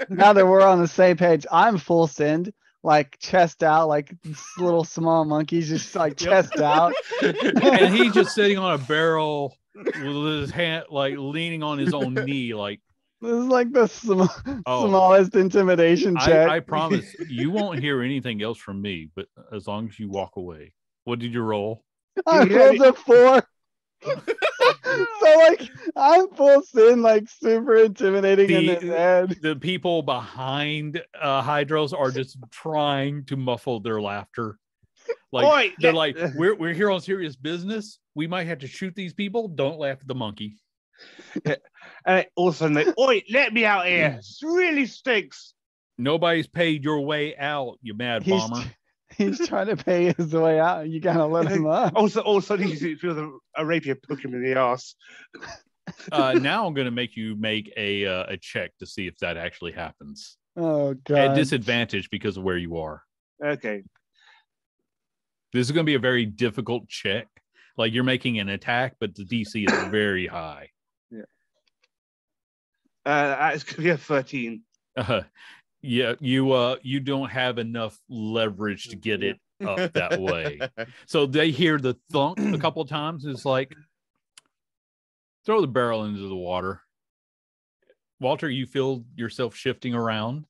that we're on the same page, I'm full send, like chest out, like little small monkeys, just like chest out. And he's just sitting on a barrel with his hand like leaning on his own knee, like This is like the smallest intimidation check. I promise you won't hear anything else from me, but as long as you walk away. What did you roll? I rolled a 4. So like I'm full sin, like super intimidating in his head. The people behind Hydros are just trying to muffle their laughter. Like they're like, we're here on serious business. We might have to shoot these people. Don't laugh at the monkey. Yeah. And all of a sudden, oi, let me out here. It really stinks. Nobody's paid your way out, you mad bomber. He's trying to pay his way out. You gotta let him up. Also, all of a sudden, he feels a rapier poke him in the ass. Now I'm going to make you make a check to see if that actually happens. Oh god! At disadvantage because of where you are. Okay. This is going to be a very difficult check. Like you're making an attack, but the DC is very high. Yeah. It's going to be a 13. Yeah, you don't have enough leverage to get it up that way. So they hear the thunk a couple of times. It's like, throw the barrel into the water. Walter, you feel yourself shifting around?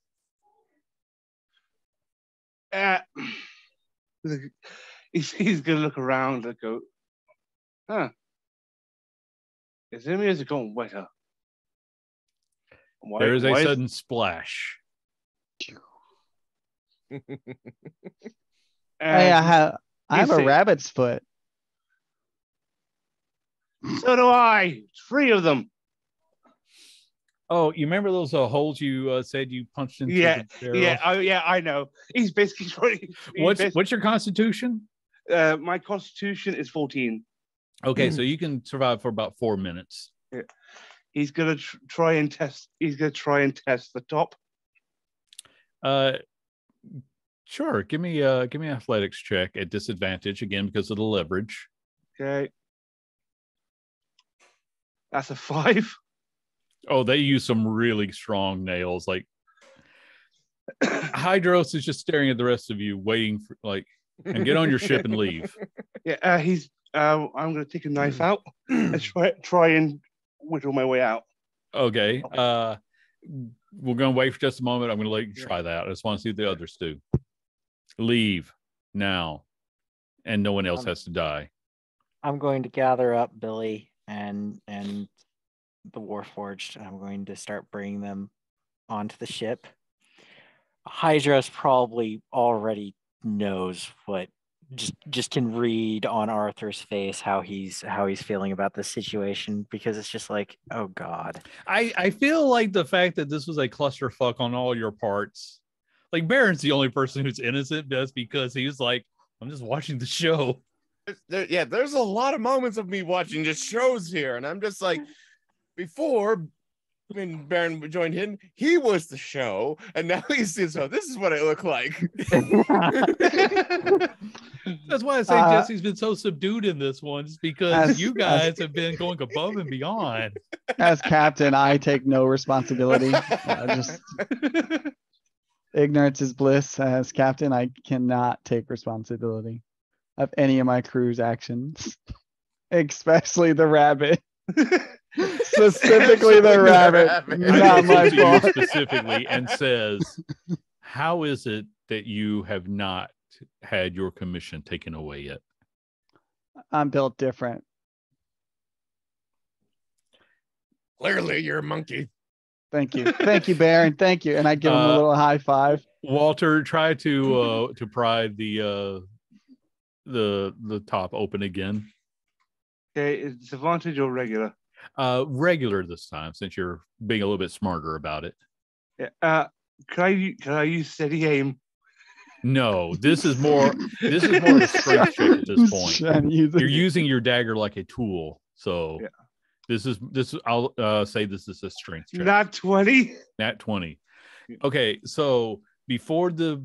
He's going to look around and go, huh. Is the music going wetter? There is a sudden splash. Hey, I have a rabbit's foot. So do I. 3 of them. Oh, you remember those holes you said you punched into? Yeah, I know. He's basically trying. What's your constitution? My constitution is 14. Okay, so you can survive for about 4 minutes. Yeah. He's gonna try and test. He's gonna try and test the top. Sure. Give me an athletics check at disadvantage again because of the leverage. Okay. That's a 5. Oh, they use some really strong nails. Like Hydros is just staring at the rest of you, waiting for and get on your ship and leave. Yeah, I'm gonna take a knife out and try and whittle my way out. Okay. We're gonna wait for just a moment. I'm gonna let you try that. I just want to see what the others do. Leave now, and no one else has to die. I'm going to gather up Billy and the Warforged, and I'm going to start bringing them onto the ship. Hydros probably already knows what, just can read on Arthur's face how he's feeling about this situation, because it's just like, oh god. I feel like the fact that this was a clusterfuck on all your parts. Like Baron's the only person who's innocent just because he was like, I'm just watching the show. There's a lot of moments of me watching just shows here, and I'm just like, before when Baron joined in, he was the show, and now he's the show. This is what it looked like. That's why I say Jesse's been so subdued in this one, is because you guys have been going above and beyond. As captain, I take no responsibility. Just ignorance is bliss. As captain, I cannot take responsibility of any of my crew's actions, especially the rabbit. Specifically the rabbit. Not my fault. Specifically, and says, how is it that you have not had your commission taken away yet? I'm built different. Clearly, you're a monkey. Thank you, Baron. Thank you. And I give him a little high five. Walter, try to pry the top open again. Okay, is advantage or regular? Regular this time, since you're being a little bit smarter about it. Yeah. Can I use steady aim? No, this is more of a strength check at this point. You're using your dagger like a tool. So Yeah. this is I'll say this is a strength check. Not 20. Nat 20. Okay, so before the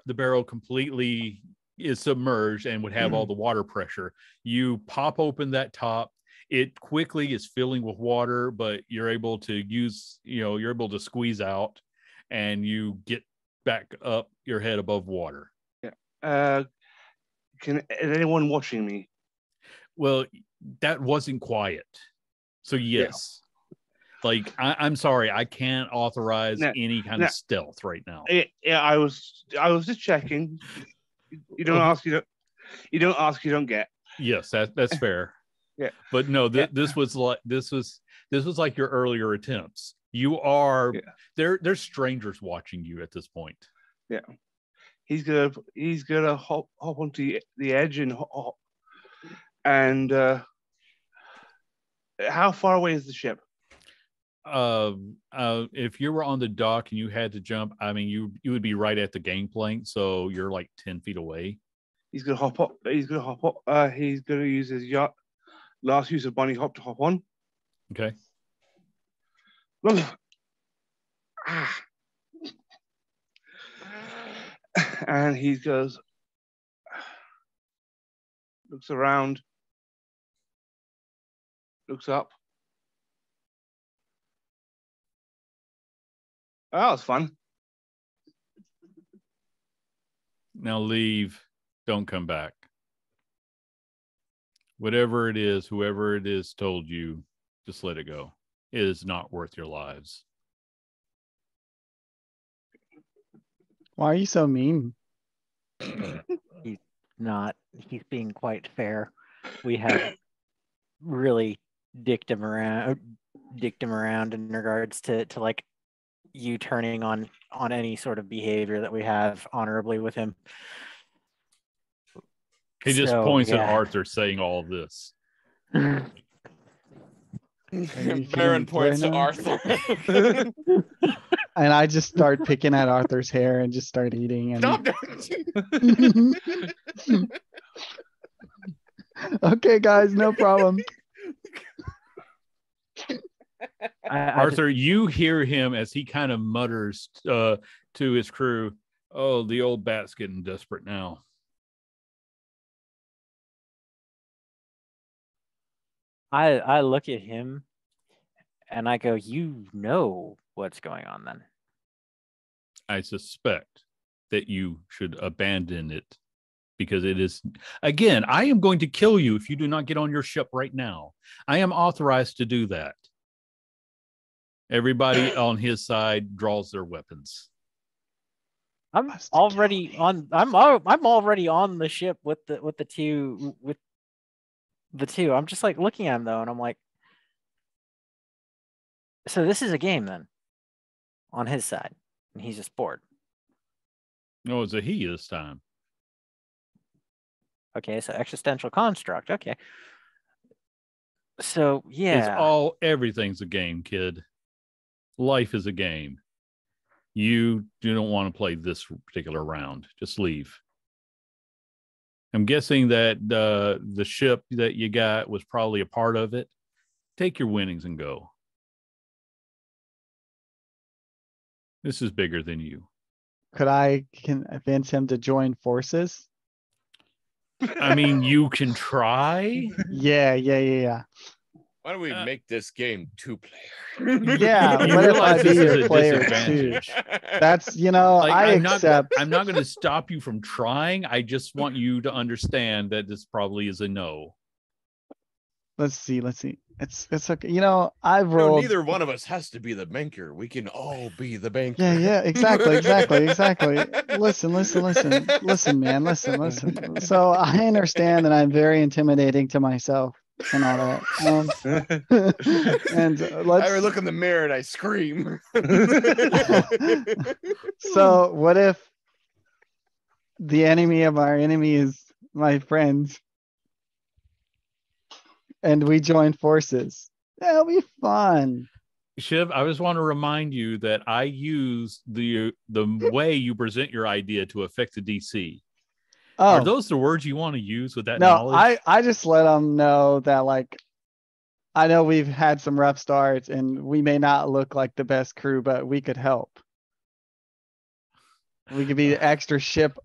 barrel completely is submerged and would have all the water pressure, you pop open that top. It quickly is filling with water, but you're able to you're able to squeeze out, and you get back up your head above water. Yeah. Is anyone watching me? Well, that wasn't quiet. So yes. Yeah. Like I'm sorry, I can't authorize any kind of stealth right now. Yeah, I was just checking. You don't ask, you don't get. Yes, that's fair. Yeah. But no, this was like your earlier attempts. You are there's strangers watching you at this point. Yeah. He's gonna hop onto the edge and how far away is the ship? If you were on the dock and you had to jump, I mean you would be right at the gangplank, so you're like 10 feet away. He's gonna hop up. He's gonna use his last use of bunny hop to hop on. Okay. And he goes, looks around, looks up. Oh, that was fun. Now leave. Don't come back. Whatever it is, whoever it is told you, just let it go. It is not worth your lives. Why are you so mean? He's not. He's being quite fair. We have really dicked him around in regards to like you turning on any sort of behavior that we have honorably with him. He just points at Arthur saying all of this. Baron points to Arthur. And I just start picking at Arthur's hair and just start eating. And... Stop Okay, guys, no problem. Arthur, you hear him as he kind of mutters to his crew, "Oh, the old bat's getting desperate now." I look at him and I go, "You know what's going on then?" I suspect that you should abandon it because it is, again, I am going to kill you if you do not get on your ship right now. I am authorized to do that. Everybody on his side draws their weapons. I'm already on the ship with the two. I'm just like looking at him though, and I'm like, so this is a game then on his side, and he's just bored. No, it's a he this time. Okay, so existential construct. Okay. So yeah. Everything's a game, kid. Life is a game. You don't want to play this particular round. Just leave. I'm guessing that the ship that you got was probably a part of it. Take your winnings and go. This is bigger than you. Could I convince him to join forces? I mean, you can try. Yeah. Why don't we make this game 2-player? Yeah, what if I be your player too? That's, I accept. I'm not going to stop you from trying. I just want you to understand that this probably is a no. Let's see. It's okay. I've rolled. Neither one of us has to be the banker. We can all be the banker. Yeah, exactly. Listen, man, listen. So I understand that I'm very intimidating to myself and all that. And I look in the mirror and I scream. So what if the enemy of our enemy is my friend? And we join forces. That'll be fun. Shiv, I just want to remind you that I use the way you present your idea to affect the DC. Are those the words you want to use with that knowledge? I just let them know that, like, I know we've had some rough starts and we may not look like the best crew, but we could help. We could be the extra ship.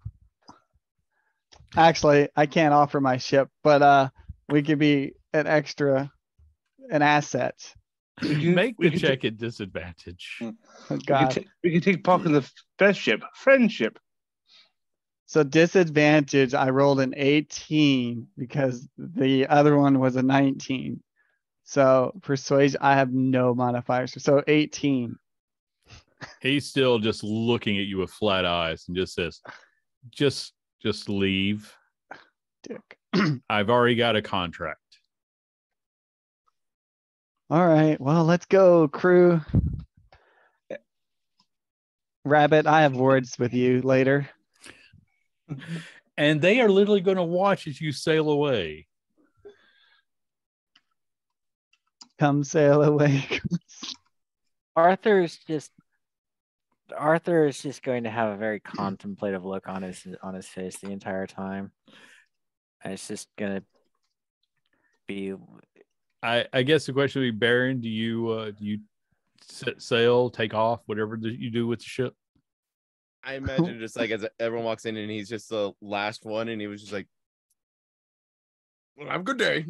Actually, I can't offer my ship, but we could be an asset. Make the check at disadvantage. Oh, God. We can take part in the best ship, friendship. So disadvantage, I rolled an 18 because the other one was a 19. So persuasion, I have no modifiers. So 18. He's still just looking at you with flat eyes and just says, just leave. Dick. I've already got a contract. All right. Well, let's go, crew. Rabbit, I have words with you later. And they are literally going to watch as you sail away. Come sail away. Arthur is just going to have a very contemplative look on his face the entire time. And it's just gonna be. I guess the question would be, Baron, do you set sail, take off, whatever you do with the ship? I imagine just like as everyone walks in and he's just the last one, and he was just like, "Well, have a good day."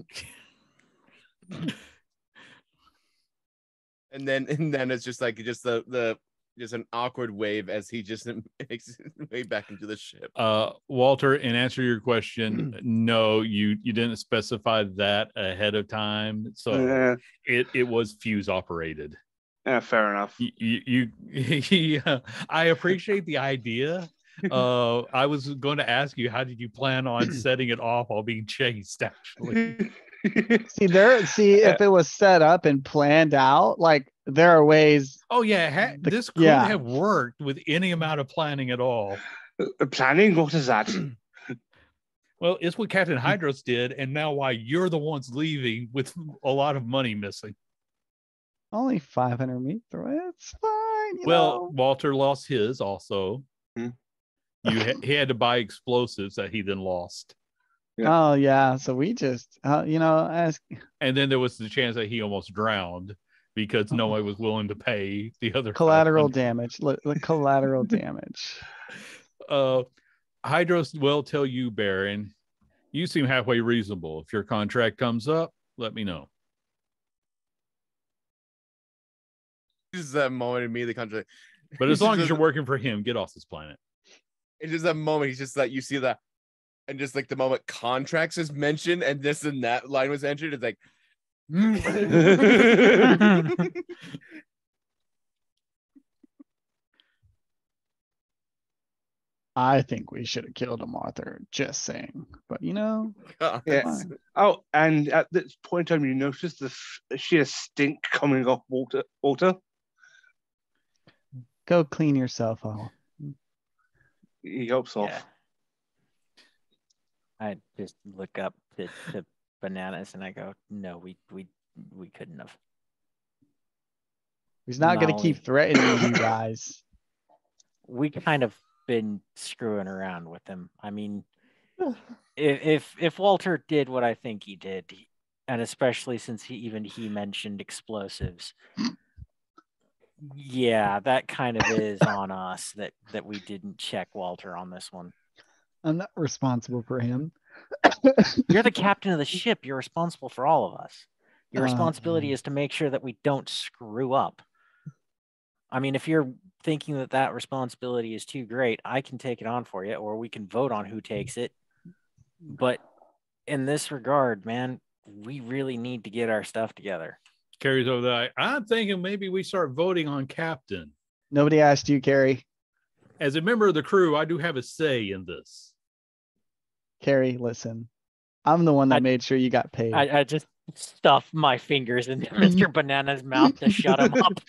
and then it's just like just an awkward wave as he just makes his way back into the ship. Walter, in answer to your question, no, you didn't specify that ahead of time, so it was fuse operated. Yeah, fair enough. I appreciate the idea. I was going to ask you, how did you plan on setting it off while being chased? Actually, if it was set up and planned out, like there are ways. Oh yeah, this could have worked with any amount of planning at all. Planning? What is that? Well, it's what Captain Hydros did, and now why you're the ones leaving with a lot of money missing. Only 500 meters away. It's fine. Well, Walter lost his also. He had to buy explosives that he then lost. Yeah. Oh yeah. So we just, and then there was the chance that he almost drowned because nobody was willing to pay the other collateral damage. The collateral damage. Hydros will tell you, Baron. You seem halfway reasonable. If your contract comes up, let me know. This is that moment in me, the contract. But as long as you're working for him, get off this planet. It's just that moment. He's just like, you see that, and just like the moment contracts is mentioned and this and that line was entered, it's like, I think we should have killed him, Arthur. Just saying, but yes. Oh, and at this point in time, you notice the sheer stink coming off Walter. Go clean yourself off. He helps off. Yeah. I just look up to Bananas and I go, no, we couldn't have. He's not going to keep threatening you guys. We kind of been screwing around with him. I mean, if Walter did what I think he did, and especially since he mentioned explosives, yeah, that kind of is on us that we didn't check Walter on this one. I'm not responsible for him. You're the captain of the ship. You're responsible for all of us. Your responsibility is to make sure that we don't screw up. I mean, if you're thinking that responsibility is too great, I can take it on for you, or we can vote on who takes it. But in this regard, man, we really need to get our stuff together. Carrie's over there. I'm thinking maybe we start voting on captain. Nobody asked you, Carrie. As a member of the crew, I do have a say in this. Carrie, listen. I'm the one that made sure you got paid. I just stuffed my fingers into Mr. Banana's mouth to shut him up.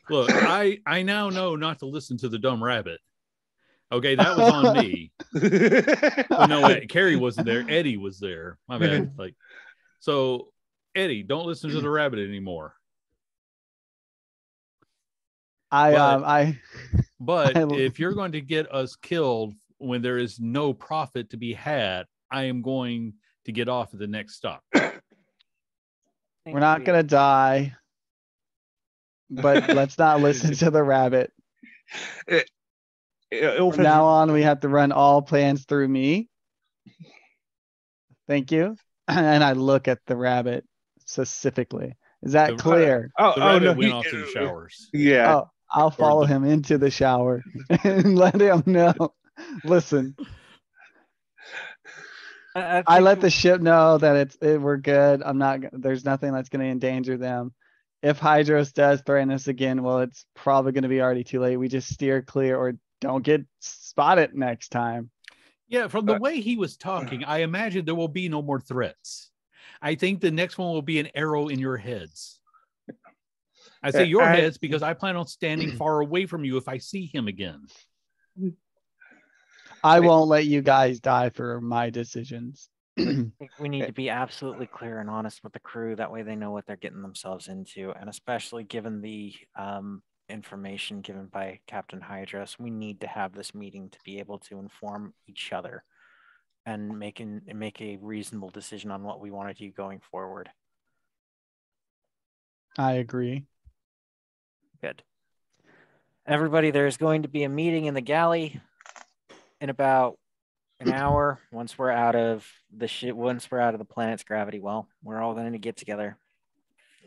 Look, I now know not to listen to the dumb rabbit. Okay, that was on me. Oh, no, Carrie wasn't there. Eddie was there. My bad. So Eddie, don't listen to the rabbit anymore. I But I- if you're going to get us killed when there is no profit to be had, I am going to get off at the next stop. we're not gonna die, but let's not listen to the rabbit. From now on, we have to run all plans through me. Thank you. And I look at the rabbit specifically. Is that clear? The rabbit went off to the showers. Yeah. Oh, I'll follow him into the shower and let him know. Listen, I let the ship know that we're good. There's nothing that's going to endanger them. If Hydros does threaten us again, well, it's probably going to be already too late. We just steer clear or don't get spotted next time. Yeah, from the way he was talking, I imagine there will be no more threats. I think the next one will be an arrow in your heads. I say your heads because I plan on standing far away from you if I see him again. I won't let you guys die for my decisions. I think we need to be absolutely clear and honest with the crew. That way they know what they're getting themselves into. And especially given the information given by Captain Hydros, we need to have this meeting to be able to inform each other and make a reasonable decision on what we want to do going forward. I agree. Good. Everybody, there's going to be a meeting in the galley in about an hour. Once we're out of the planet's gravity well, we're all going to get together.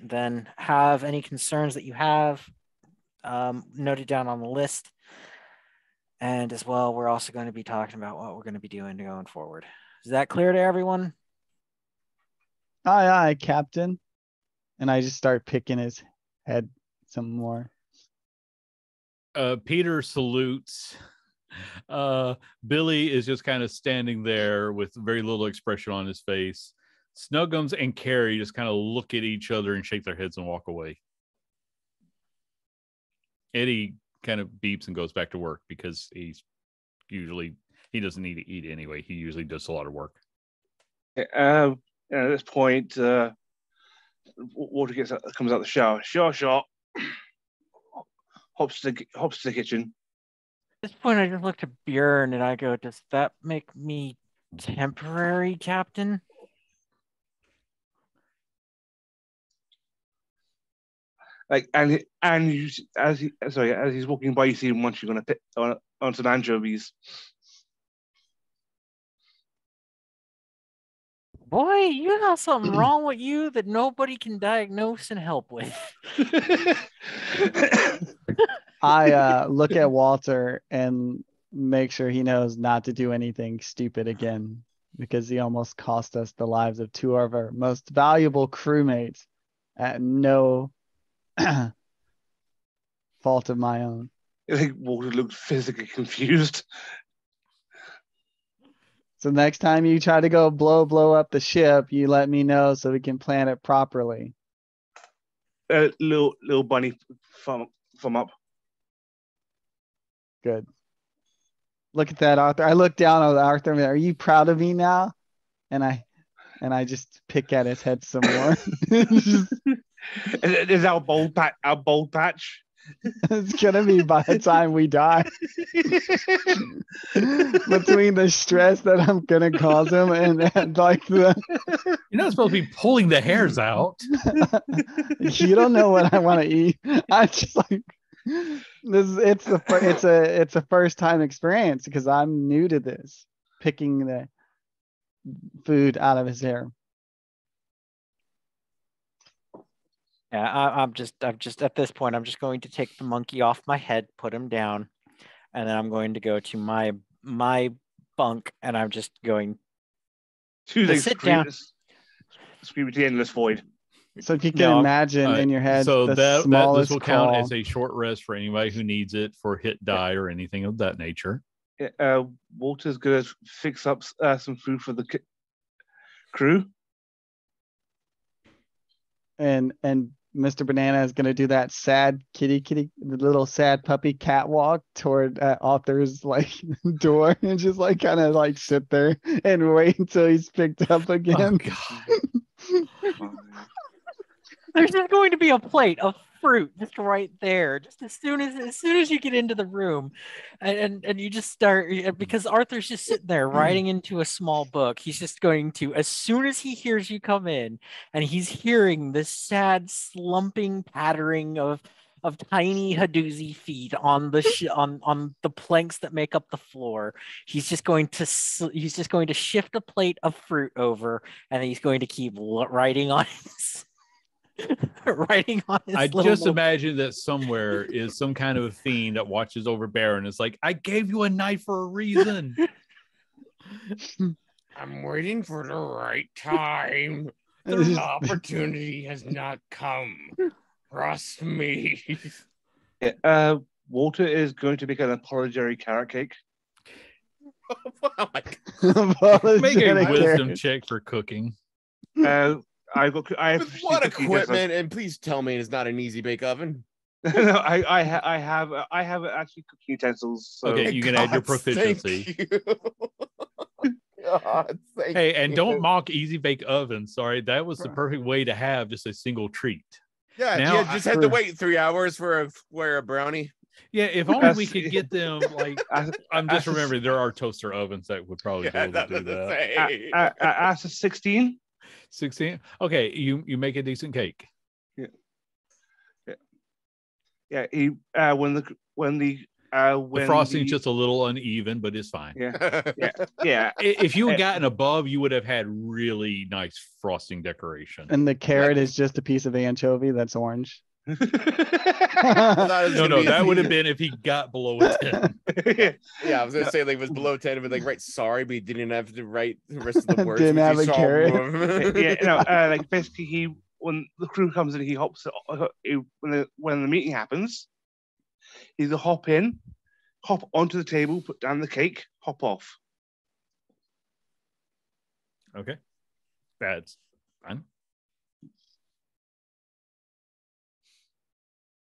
Then have any concerns that you have noted down on the list. And as well, we're also going to be talking about what we're going to be doing going forward. Is that clear to everyone? Aye, aye, Captain. And I just start picking his head some more. Peter salutes. Billy is just kind of standing there with very little expression on his face. Snuggums and Carrie just kind of look at each other and shake their heads and walk away. Eddie kind of beeps and goes back to work because he doesn't need to eat anyway. He usually does a lot of work. At this point, Walter comes out the shower. Sure. Hops to the kitchen. At this point, I just looked at Bjorn and I go, does that make me temporary captain? Like as he's walking by, you see him munching on some anchovies. Boy, you got something wrong with you that nobody can diagnose and help with. I look at Walter and make sure he knows not to do anything stupid again, because he almost cost us the lives of two of our most valuable crewmates at no fault of my own. I think Walter looked physically confused. So next time you try to go blow up the ship, you let me know so we can plan it properly. Little bunny thumb up. Good. Look at that, Arthur. I look down at Arthur. Are you proud of me now? And I just pick at his head some more. Is our bold patch? It's gonna be by the time we die. Between the stress that I'm gonna cause him and like the You're not supposed to be pulling the hairs out. You don't know what I want to eat. I just like it's a first time experience because I'm new to this, picking the food out of his hair. Yeah, I'm just at this point, I'm just going to take the monkey off my head, put him down, and then I'm going to go to my bunk, and I'm just going to sit down. Scream at the endless void. So if you can imagine in your head, so the this smallest will count as claw. a short rest for anybody who needs it for hit die or anything of that nature. Walter's gonna fix up some food for the crew, and Mr. Banana is going to do that sad the little sad puppy catwalk toward Arthur's like door and just like kind of like sit there and wait until he's picked up again. Oh, God. There's just going to be a plate of fruit just right there, just as soon as you get into the room, and you just start, because Arthur's just sitting there writing into a small book. He's just going to, as soon as he hears you come in, and he's hearing this sad slumping pattering of tiny Hadoozy feet on the on the planks that make up the floor. He's just going to shift a plate of fruit over, and he's going to keep writing on his I just imagine that somewhere is some kind of a fiend that watches over Baron. It's like, I gave you a knife for a reason. I'm waiting for the right time. The opportunity has not come. Trust me. Walter is going to make an apologetic carrot cake. Oh my God. Make a wisdom check for cooking. I have what equipment? And please tell me it's not an easy bake oven. No, I have actually cooking utensils. So. Okay, you can add your proficiency. God, hey, and don't mock easy bake ovens. Sorry, that was the perfect way to have just a single treat. Yeah, now, you just had to wait 3 hours for a brownie. Yeah, if only we could get them. Like, I'm just remembering there are toaster ovens that would probably be able to do that. After 16. 16. Okay, you make a decent cake. Yeah. When the frosting's just a little uneven, but it's fine. Yeah. If you had gotten above, you would have had really nice frosting decoration. And the carrot is just a piece of anchovy that's orange. No, that would have been if he got below a 10. Yeah, I was gonna say like it was below 10, but like sorry, but he didn't have to write the rest of the words. Didn't have a carrot. Like basically when the crew comes in, he hops when the meeting happens. He's a hop onto the table, put down the cake, hop off. Okay, that's fine.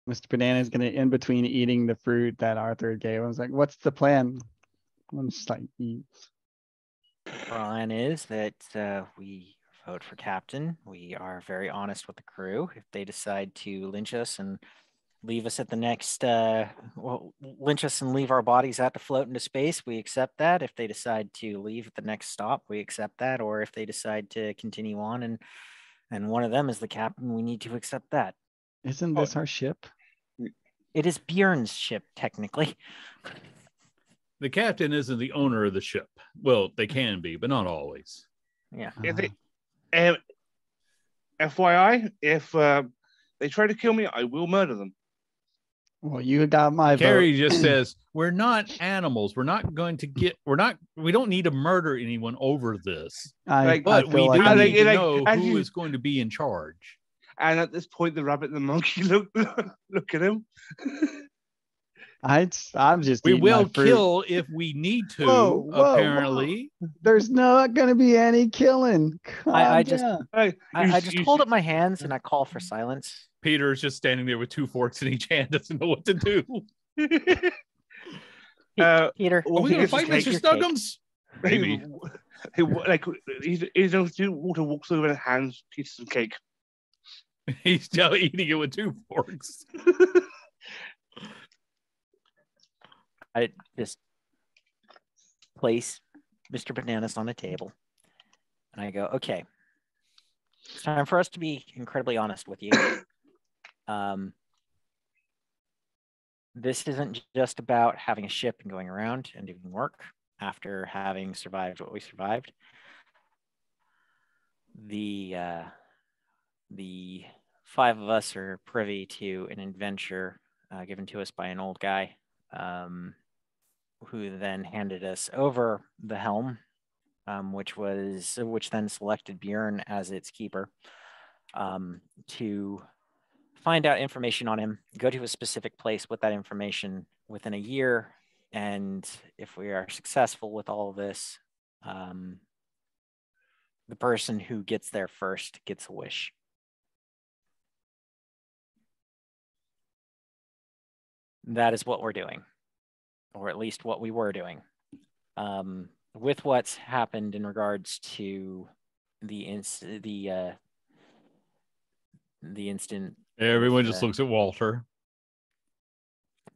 Mr. Banana is gonna, in between eating the fruit that Arthur gave, I was like, "What's the plan?" I'm just like, eat. Plan is that we vote for captain. We are very honest with the crew. If they decide to lynch us and leave us at the next, lynch us and leave our bodies out to float into space, we accept that. If they decide to leave at the next stop, we accept that. Or if they decide to continue on and one of them is the captain, we need to accept that. Isn't this our ship? It is Bjorn's ship, technically. The captain isn't the owner of the ship. Well, they can be, but not always. Yeah. FYI, if they try to kill me, I will murder them. Well, you got my Carrie vote. just says, we're not animals. We don't need to murder anyone over this. But we do need to know who is going to be in charge. And at this point, the rabbit and the monkey look at him. I'm just. We will kill if we need to. Whoa, apparently, there's not going to be any killing. I just hold up my hands and I call for silence. Peter is just standing there with 2 forks in each hand, doesn't know what to do. Peter, are we gonna fight Mr. Snuggums? Maybe. Walter walks over and hands pieces of cake. He's still eating it with 2 forks. I just place Mr. Bananas on a table and I go, okay, it's time for us to be incredibly honest with you. This isn't just about having a ship and going around and doing work after having survived what we survived. The 5 of us are privy to an adventure given to us by an old guy who then handed us over the helm, which then selected Bjorn as its keeper, to find out information on him, go to a specific place with that information within a year, and if we are successful with all of this, the person who gets there first gets a wish. That is what we're doing, or at least what we were doing. With what's happened in regards to the the instant. Everyone just looks at Walter.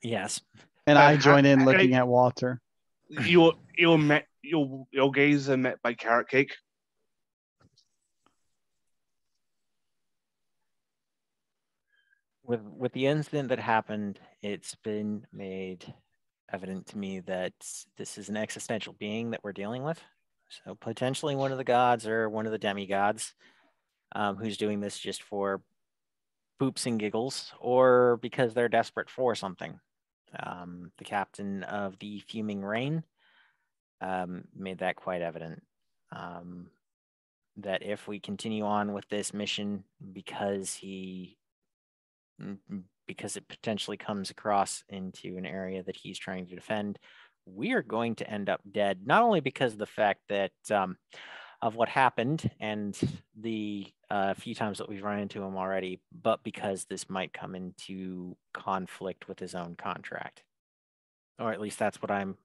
Yes. And I join in looking at Walter. Your gaze are met by Carrot Cake. With the incident that happened, it's been made evident to me that this is an existential being that we're dealing with. So potentially one of the gods or one of the demigods who's doing this just for poops and giggles or because they're desperate for something. The captain of the Fuming Rain made that quite evident. That if we continue on with this mission because it potentially comes across into an area that he's trying to defend, we are going to end up dead, not only because of the fact that of what happened and the few times that we've run into him already, but because this might come into conflict with his own contract. Or at least that's what I'm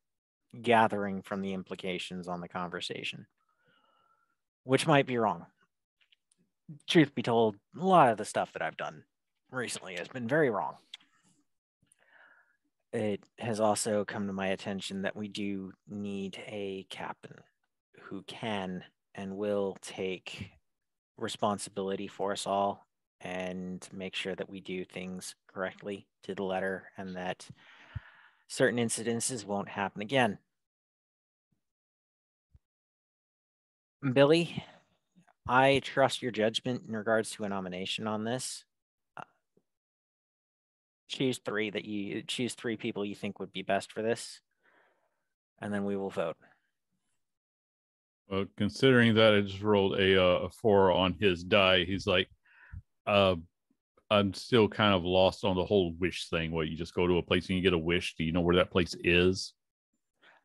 gathering from the implications on the conversation, which might be wrong. Truth be told, a lot of the stuff that I've done recently has been very wrong. It has also come to my attention that we do need a captain who can and will take responsibility for us all and make sure that we do things correctly to the letter and that certain incidences won't happen again. Billy, I trust your judgment in regards to a nomination on this. Choose three people you think would be best for this, and then we will vote. Well, considering that I just rolled a 4 on his die, he's like, I'm still kind of lost on the whole wish thing. What, you just go to a place and you get a wish? Do you know where that place is?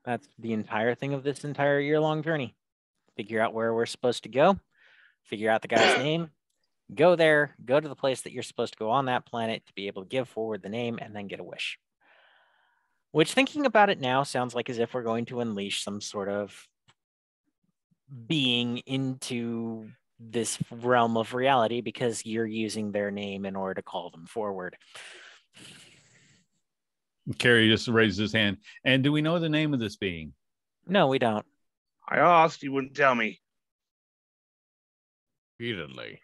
That's the entire thing of this entire year-long journey. Figure out where we're supposed to go, figure out the guy's name, go there, go to the place that you're supposed to go on that planet to be able to give forward the name and then get a wish. Which, thinking about it now, sounds like as if we're going to unleash some sort of being into this realm of reality because you're using their name in order to call them forward. Carrie just raises his hand. And do we know the name of this being? No, we don't. I asked, you wouldn't tell me. Repeatedly.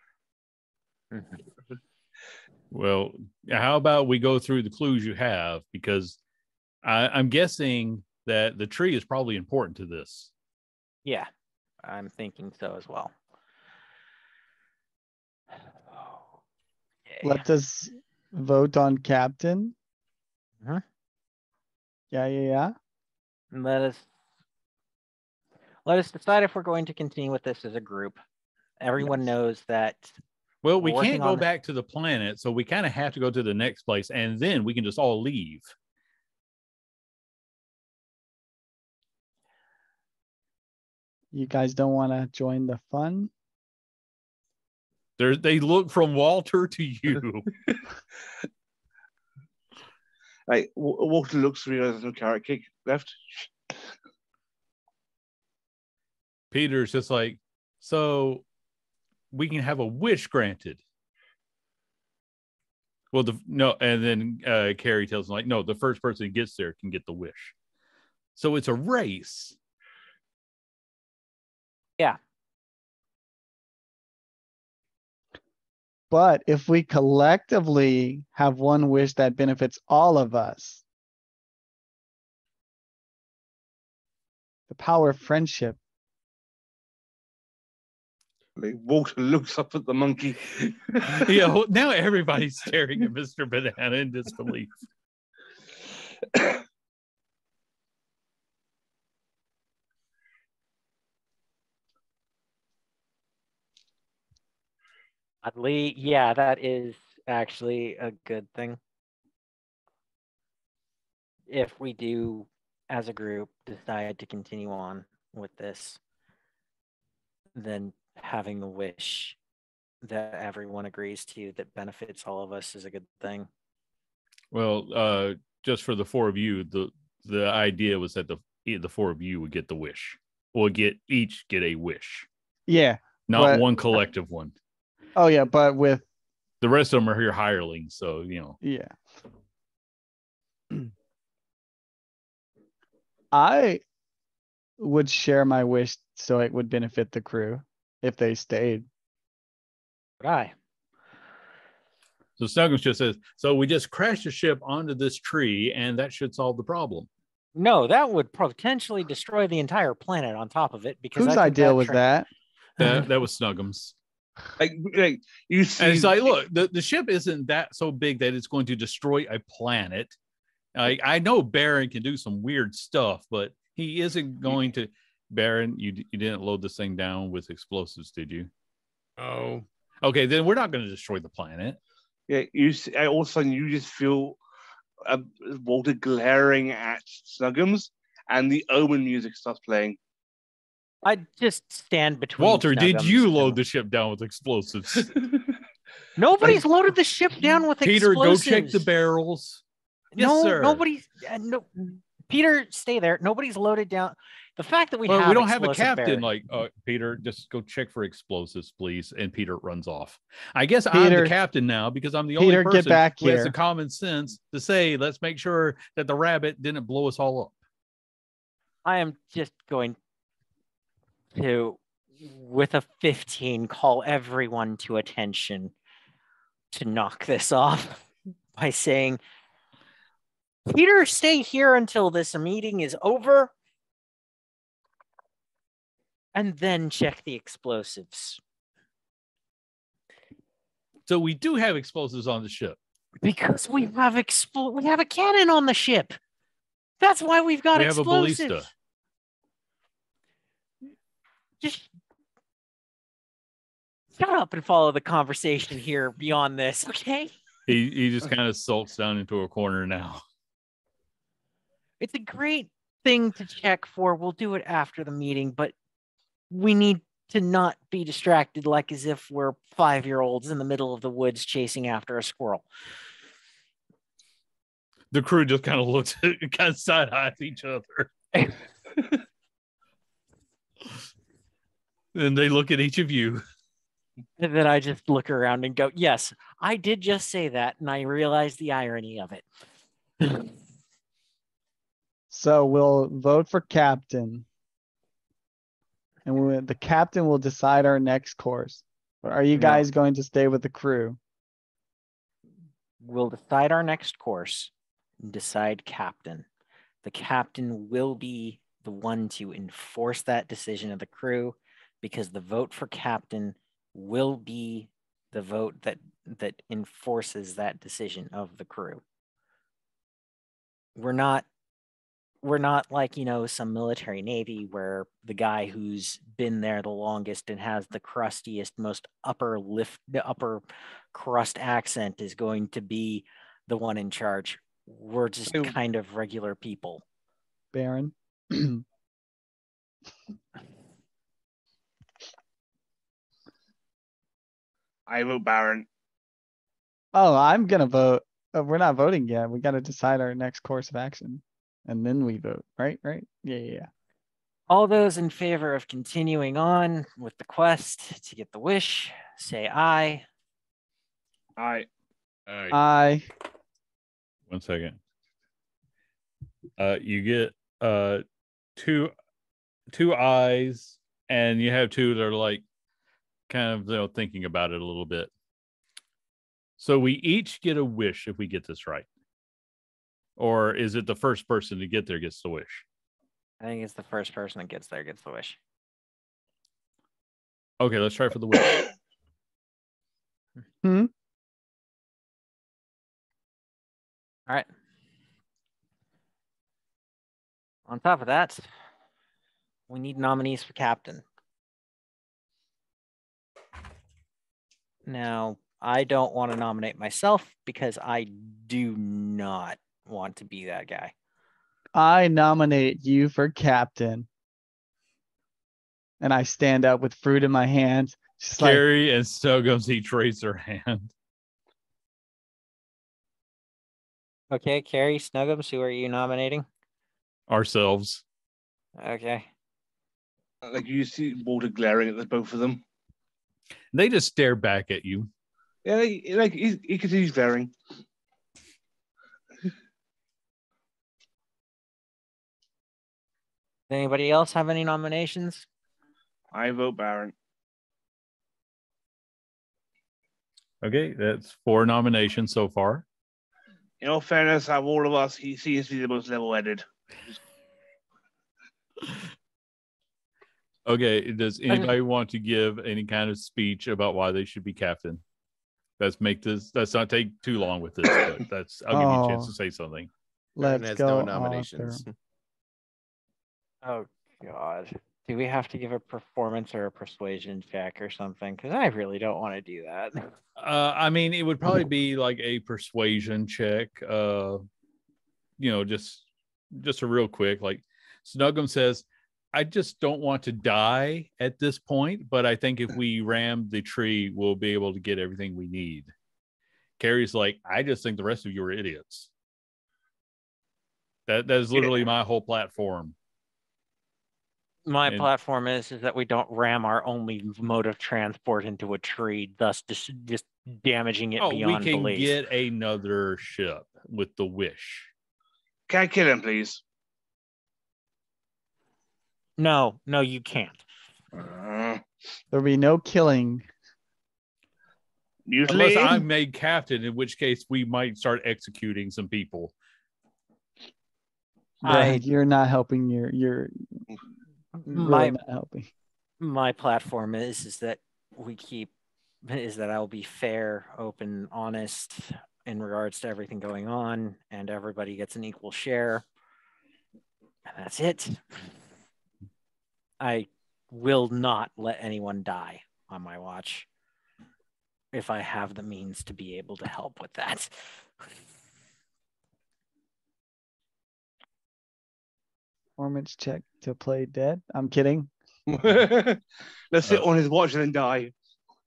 Well, how about we go through the clues you have? Because I'm guessing that the tree is probably important to this. Yeah, I'm thinking so as well. Okay. Let us vote on captain. Mhm. Yeah. Let us decide if we're going to continue with this as a group. Everyone knows that. Well, we can't go back to the planet, so we kind of have to go to the next place, and then we can just all leave. You guys don't want to join the fun? They look from Walter to you. Like, Walter looks to realize there's no Carrot Cake left. Peter's just like, so we can have a wish granted. Well, and then Carrie tells him, like, no, the first person who gets there can get the wish. So it's a race. Yeah. But if we collectively have one wish that benefits all of us, the power of friendship. Like, Walter looks up at the monkey. Yeah, well, now everybody's staring at Mr. Banana in disbelief. Oddly, yeah, that is actually a good thing. If we do, as a group, decide to continue on with this, then having a wish that everyone agrees to that benefits all of us is a good thing. Well, just for the four of you, the idea was that the four of you would get the wish. We'll each get a wish. Yeah. Not one collective one. Oh yeah, but with The rest of them are your hirelings, so Yeah. I would share my wish so it would benefit the crew if they stayed. Right. So Snuggums just says, so we just crash the ship onto this tree, and that should solve the problem. No, that would potentially destroy the entire planet on top of it. Because Whose idea was that? That was Snuggums. Like you see, And it's like, look, the ship isn't that so big that it's going to destroy a planet. I know Baron can do some weird stuff, but he isn't going to. Baron, you didn't load this thing down with explosives, did you? Oh, okay. Then we're not going to destroy the planet. Yeah, you see, all of a sudden you just feel Walter glaring at Snuggums, and the Omen music starts playing. I just stand between. Walter, did Snuggums you load the ship down with explosives? Nobody's loaded the ship down with Peter, explosives. go check the barrels. Yes, No, sir. nobody's. No, Peter, stay there. Nobody's loaded down. The fact that we Well, have we don't have a explosive captain. barrel- Like, Peter, just go check for explosives, please. And Peter runs off. I guess I'm the Peter- captain now because I'm the Peter, only get person back who has here. the common sense to say, let's make sure that the rabbit didn't blow us all up. I am just going to, with a 15, call everyone to attention to knock this off by saying, Peter, stay here until this meeting is over, and then check the explosives. So we do have explosives on the ship. Because we have we have a cannon on the ship. That's why we've got We have a explosives. ballista. Just shut up and follow the conversation here beyond this, okay? He just kind of sulks down into a corner now. It's a great thing to check for. We'll do it after the meeting, but we need to not be distracted like as if we're 5-year-olds in the middle of the woods chasing after a squirrel. The crew just kind of looks kind of side eyes each other. And they look at each of you. And then I just look around and go, yes, I did just say that, and I realized the irony of it. So we'll vote for captain. And the captain will decide our next course. Or are you No. guys going to stay with the crew? We'll decide our next course and decide captain. The captain will be the one to enforce that decision of the crew, because the vote for captain will be the vote that enforces that decision of the crew. We're not like, some military navy where the guy who's been there the longest and has the crustiest, most upper crust accent is going to be the one in charge. We're just kind of regular people. Baron? I vote Baron. Oh, I'm gonna vote. We're not voting yet. We gotta decide our next course of action. And then we vote, right? Right? Yeah. All those in favor of continuing on with the quest to get the wish, say aye. Aye. Aye. 1 second. You get two eyes, and you have two that are like kind of thinking about it a little bit. So we each get a wish if we get this right. Or is it the first person to get there gets the wish? I think it's the first person that gets there gets the wish. Okay, let's try for the wish. Hmm? All right. On top of that, we need nominees for captain. Now, I don't want to nominate myself because I do not want to be that guy. I nominate you for captain. And I stand up with fruit in my hand. Just like, Carrie and Snuggums each raise their hand. Okay, Carrie, Snuggums, who are you nominating? Ourselves. Okay. Like you see Walter glaring at the both of them. They just stare back at you. Yeah, he continues varying. Anybody else have any nominations? I vote Baron. Okay, that's 4 nominations so far. In all fairness, out of all of us, he seems to be the most level-headed. Okay, does anybody want to give any kind of speech about why they should be captain? Let's not take too long with this, but I'll give you a chance to say something. Baron Let's has go. no nominations. Oh God. Do we have to give a performance or a persuasion check or something? Because I really don't want to do that. I mean, it would probably be like a persuasion check. Just a real quick. Like Snuggum says, I just don't want to die at this point, but I think if we ram the tree, we'll be able to get everything we need. Carrie's like, I just think the rest of you are idiots. That is literally my whole platform. My platform is that we don't ram our only mode of transport into a tree, thus just damaging it beyond belief. We can get another ship with the Wish. Can I kill him, please? No, you can't. There'll be no killing. Usually, unless I'm made captain, in which case we might start executing some people. You're not helping. You're really not helping. My platform is that I'll be fair, open, honest in regards to everything going on, and everybody gets an equal share. And that's it. I will not let anyone die on my watch if I have the means to be able to help with that. Performance check to play dead. I'm kidding. Let's sit on his watch and then die.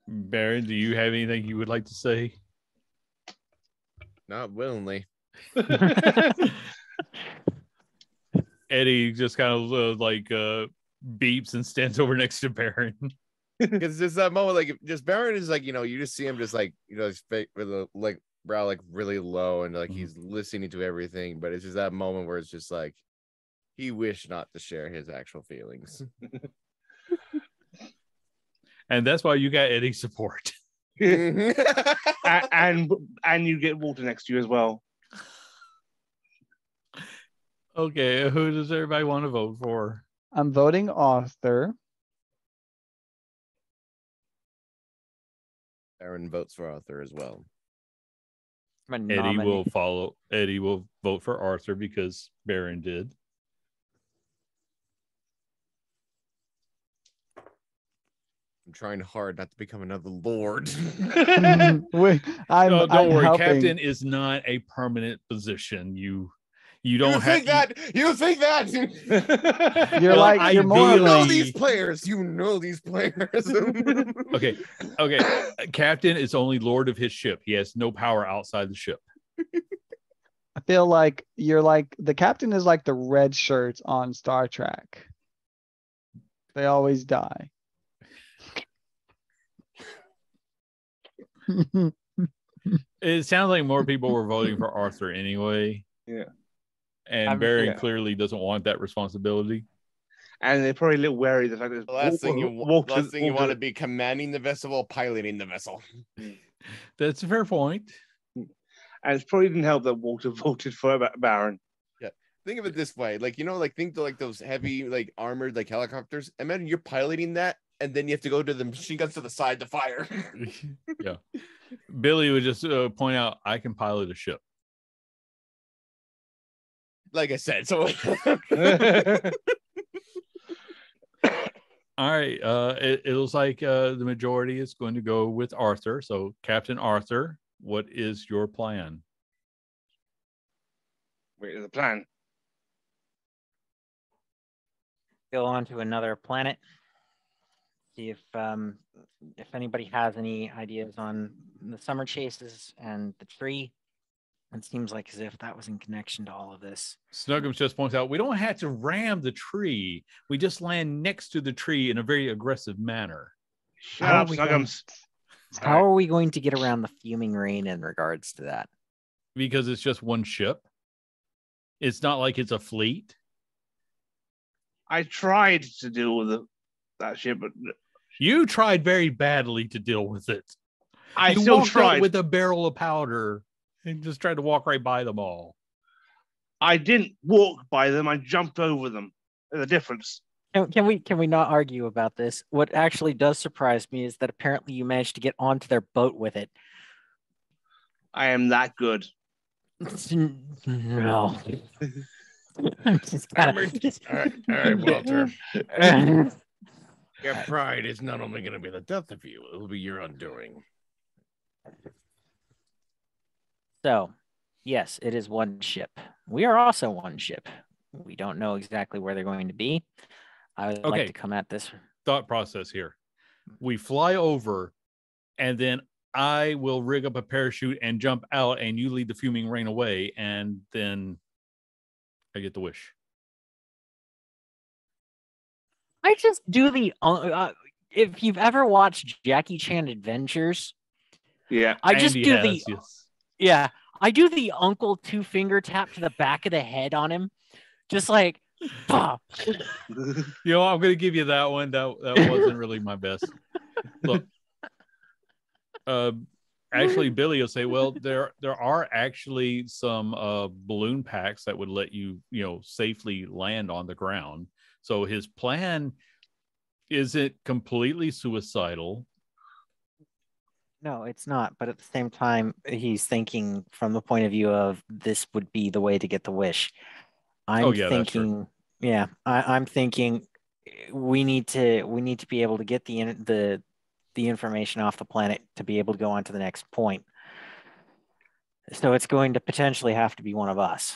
Baron, do you have anything you would like to say? Not willingly. Eddie just kind of beeps and stands over next to Baron. Because there's that moment, like, just Baron is like, you just see him just like, his face with a brow like really low, and like he's listening to everything, but it's just that moment where it's just like he wished not to share his actual feelings. And that's why you got Eddie's support. and you get Walter next to you as well. Okay, who does everybody want to vote for? I'm voting Arthur. Baron votes for Arthur as well. Eddie will vote for Arthur because Baron did. I'm trying hard not to become another lord. Don't worry. Helping. Captain is not a permanent position. You think that. You know these players. You know these players. Okay. Captain is only lord of his ship. He has no power outside the ship. I feel like you're like the captain is like the red shirts on Star Trek. They always die. It sounds like more people were voting for Arthur anyway. Yeah. And Baron clearly doesn't want that responsibility. And they're probably a little wary of the fact that the last thing you want to be commanding the vessel or piloting the vessel. That's a fair point. And it probably didn't help that Walter voted for Baron. Yeah. Think of it this way. Think to those heavy, armored, helicopters. Imagine you're piloting that, and then you have to go to the machine guns to the side to fire. Yeah. Billy would just point out, I can pilot a ship. Like I said, so all right. It looks like the majority is going to go with Arthur. So, Captain Arthur, what is your plan? Wait, the plan. Go on to another planet. See if anybody has any ideas on the summer chases and the tree. It seems like as if that was in connection to all of this. Snuggums just points out, we don't have to ram the tree. We just land next to the tree in a very aggressive manner. Shut up, Snuggums. How are we going to get around the fuming rain in regards to that? Because it's just one ship. It's not like it's a fleet. I tried to deal with that ship, but You tried very badly to deal with it. I you still walked tried out with a barrel of powder and just tried to walk right by them all. I didn't walk by them. I jumped over them. There's a difference. Can we not argue about this? What actually does surprise me is that apparently you managed to get onto their boat with it. I am that good. No. I'm just kinda, All right, Walter. Your pride is not only going to be the death of you, it'll be your undoing. So, yes, it is one ship. We are also one ship. We don't know exactly where they're going to be. I would like to come at this. Thought process here. We fly over, and then I will rig up a parachute and jump out, and you lead the fuming rain away, and then I get the wish. I just do the if you've ever watched Jackie Chan Adventures, Yeah. I just Andy do has, the yes. yeah, I do the uncle 2-finger tap to the back of the head on him, just like, bah. You know, I'm going to give you that one. That wasn't really my best. Look, actually, Billy will say, well, there are actually some balloon packs that would let you, safely land on the ground. So his plan isn't completely suicidal. No, it's not. But at the same time, he's thinking from the point of view of this would be the way to get the wish. I'm thinking we need to be able to get the information off the planet to be able to go on to the next point. So it's going to potentially have to be one of us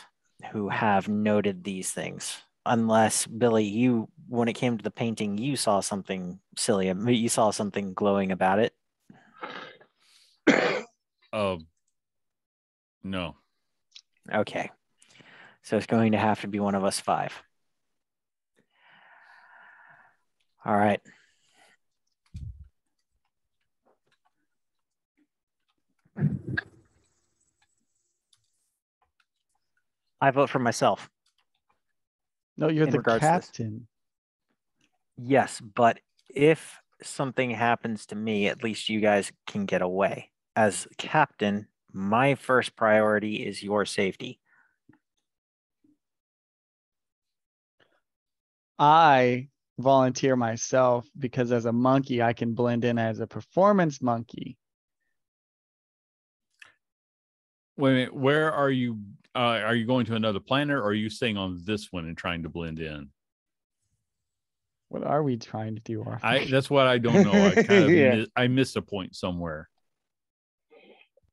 who have noted these things. Unless, Billy, when it came to the painting, you saw something silly. You saw something glowing about it. No. Okay. So it's going to have to be one of us 5. All right. I vote for myself. No, you're In the regards to this. captain. Yes, but if something happens to me, at least you guys can get away. As captain, my first priority is your safety. I volunteer myself because as a monkey, I can blend in as a performance monkey. Wait a minute. Where are you? Are you going to another planet, or are you staying on this one and trying to blend in? What are we trying to do, Arthur? That's what I don't know. I kind of Yeah. I missed a point somewhere.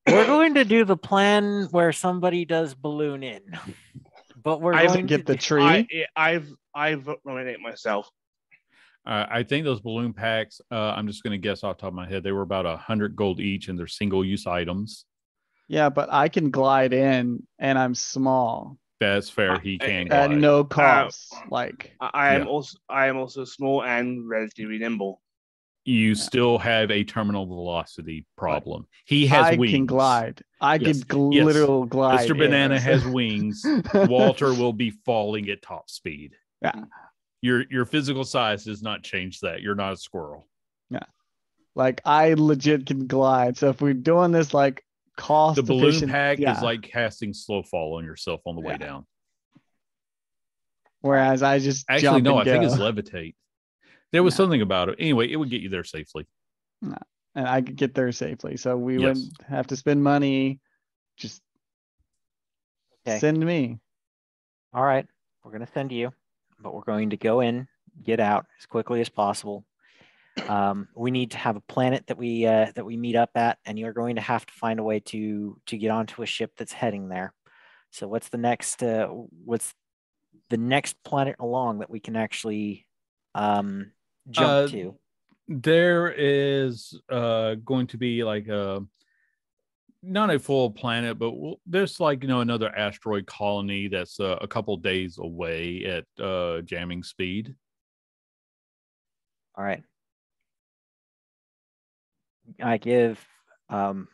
We're going to do the plan where somebody does balloon in, but we're going get to the tree. I nominate myself. I think those balloon packs, I'm just going to guess off the top of my head, they were about 100 gold each, and they're single-use items. Yeah, but I can glide in, and I'm small That's fair. He can at glide. no cost. I am also small and relatively nimble. You still have a terminal velocity problem. He has I wings. can glide. I Yes. can Yes. literal glide. Mr. Banana in. has wings. Walter will be falling at top speed. Yeah. Your physical size does not change that. You're not a squirrel. Like I legit can glide. So if we're doing this like cost The balloon efficient, pack yeah. is like casting slow fall on yourself on the way Yeah. down. Whereas I just Actually, jump no, I and think go. it's levitate. There was Yeah. something about it. Anyway, it would get you there safely. And I could get there safely. So we Yes. wouldn't have to spend money. Just Okay. send me. All right, we're going to send you, but we're going to go in, get out as quickly as possible. We need to have a planet that we meet up at, and you're going to have to find a way to get onto a ship that's heading there. So what's the next planet along that we can actually jump to? There is going to be like not a full planet, but there's like another asteroid colony that's a couple days away at jamming speed. All right. I give Mr.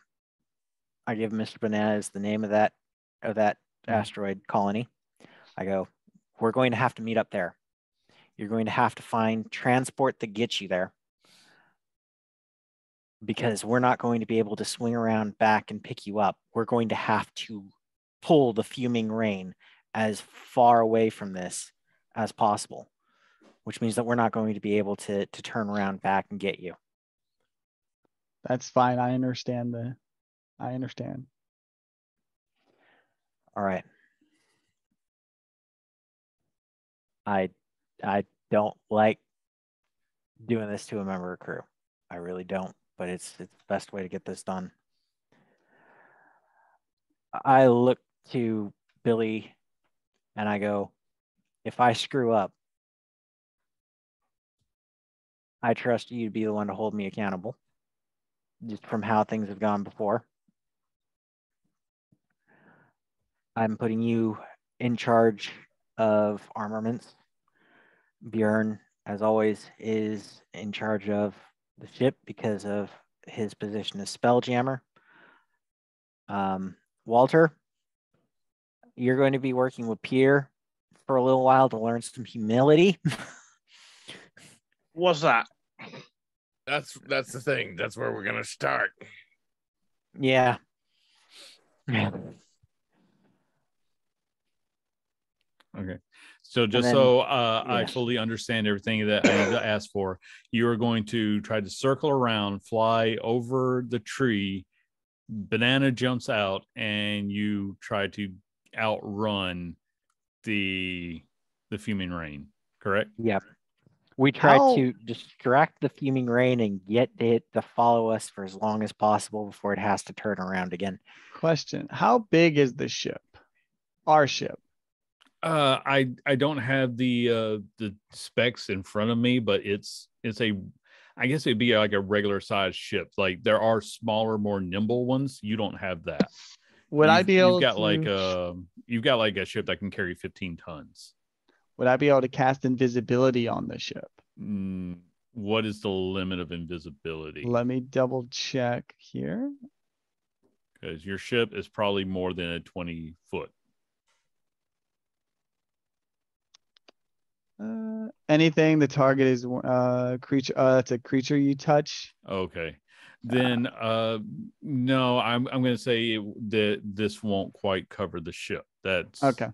Bananas the name of that asteroid colony. I go, we're going to have to meet up there. You're going to have to find transport that gets you there, because we're not going to be able to swing around back and pick you up. We're going to have to pull the fuming rain as far away from this as possible, which means that we're not going to be able to turn around back and get you. That's fine. I understand. All right. I don't like doing this to a member of crew. I really don't, but it's the best way to get this done. I look to Billy and I go, if I screw up, I trust you to be the one to hold me accountable, just from how things have gone before. I'm putting you in charge of armaments. Bjorn, as always, is in charge of the ship because of his position as Spelljammer. Walter, you're going to be working with Pierre for a little while to learn some humility. What's that? That's the thing. That's where we're gonna start. Yeah. Okay. So just then, so yeah. I fully understand everything that I need to ask for, you are going to try to circle around, fly over the tree. Banana jumps out, and you try to outrun the fuming rain. Correct? Yep. We try to distract the fuming rain and get it to follow us for as long as possible before it has to turn around again. Question: how big is the ship? Our ship. I don't have the specs in front of me, but it's a, I guess it'd be like a regular size ship. Like there are smaller, more nimble ones. You don't have that. Would I be able you've got to? You've got like a ship that can carry 15 tons. Would I be able to cast invisibility on the ship? What is the limit of invisibility? Let me double check here. Because your ship is probably more than a 20-foot. Anything the target is creature. It's a creature you touch. Okay. Then no, I'm going to say that this won't quite cover the ship. That's okay.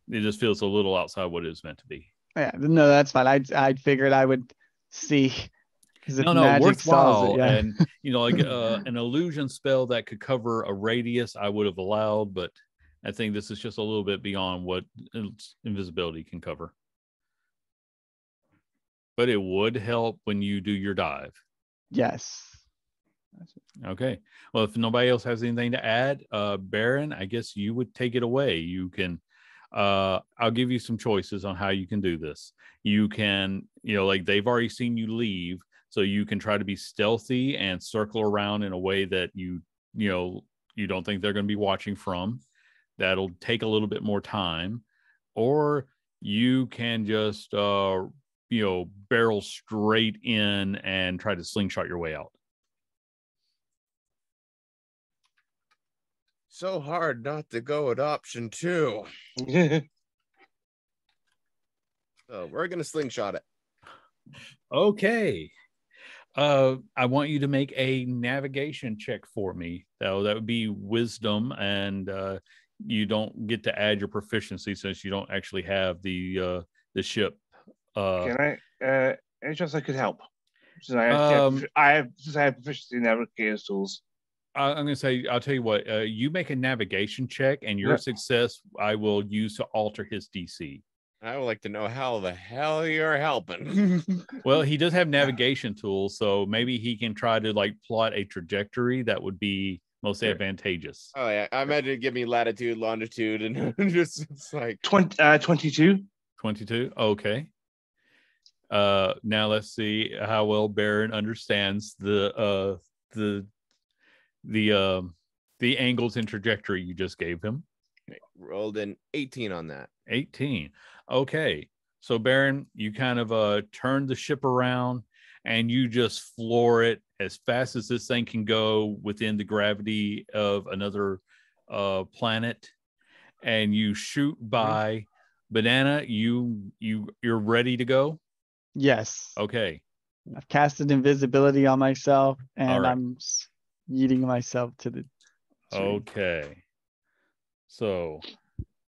It just feels a little outside what it was meant to be. Yeah, no, that's fine. I figured I would see. No, worthwhile. Yeah. And like an illusion spell that could cover a radius, I would have allowed, but I think this is just a little bit beyond what invisibility can cover. But it would help when you do your dive. Yes. Okay. Well, if nobody else has anything to add, Baron, I guess you would take it away. You can, I'll give you some choices on how you can do this. You can, like they've already seen you leave, so you can try to be stealthy and circle around in a way that you don't think they're going to be watching from. That'll take a little bit more time. Or you can just, barrel straight in and try to slingshot your way out. So hard not to go with option 2. So we're gonna slingshot it. Okay. I want you to make a navigation check for me. That would be wisdom, and you don't get to add your proficiency since you don't actually have the ship. Can I? Any chance I could help? Since I have proficiency in navigator tools. I'm going to say, I'll tell you what. You make a navigation check, and your success I will use to alter his DC. I would like to know how the hell you're helping. Well, he does have navigation tools, so maybe he can try to plot a trajectory that would be most advantageous. Oh yeah, I imagine it'd give me latitude, longitude, and just it's like 22. 22. Okay. Now let's see how well Baron understands the angles and trajectory you just gave him. Rolled an 18 on that. 18. Okay. So Baron, you kind of turn the ship around and you just floor it as fast as this thing can go within the gravity of another planet, and you shoot by. Banana, you're ready to go? Yes. Okay. I've casted invisibility on myself, and right. I'm yeeting myself to the tree. Okay. So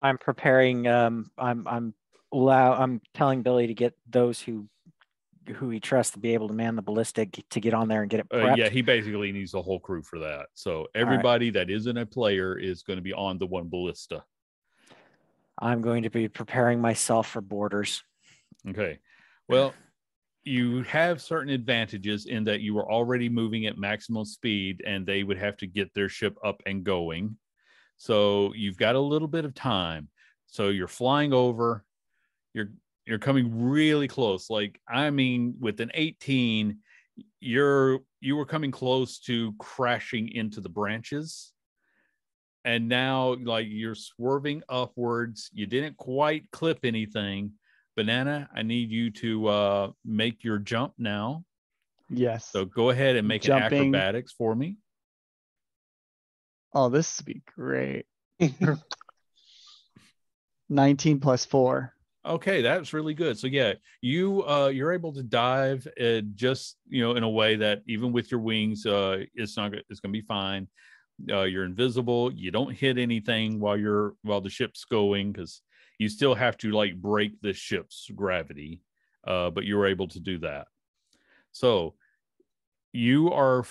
I'm preparing. I'm telling Billy to get those who he trusts to be able to man the ballistic to get on there and get it prepped. yeah, he basically needs the whole crew for that. So everybody that isn't a player is going to be on the one ballista. I'm going to be preparing myself for boarders. Okay. Well, you have certain advantages in that you are already moving at maximum speed, and they would have to get their ship up and going. So you've got a little bit of time. So you're flying over. You're coming really close. Like, I mean, with an 18, you were coming close to crashing into the branches. And now, like, you're swerving upwards. You didn't quite clip anything. Banana, I need you to make your jump now. Yes. So go ahead and make an acrobatics for me. Oh, this would be great. 19 plus 4. Okay, that's really good. So yeah, you're able to dive just in a way that even with your wings, it's going to be fine. You're invisible. You don't hit anything while the ship's going, because you still have to like break the ship's gravity, but you were able to do that. So you're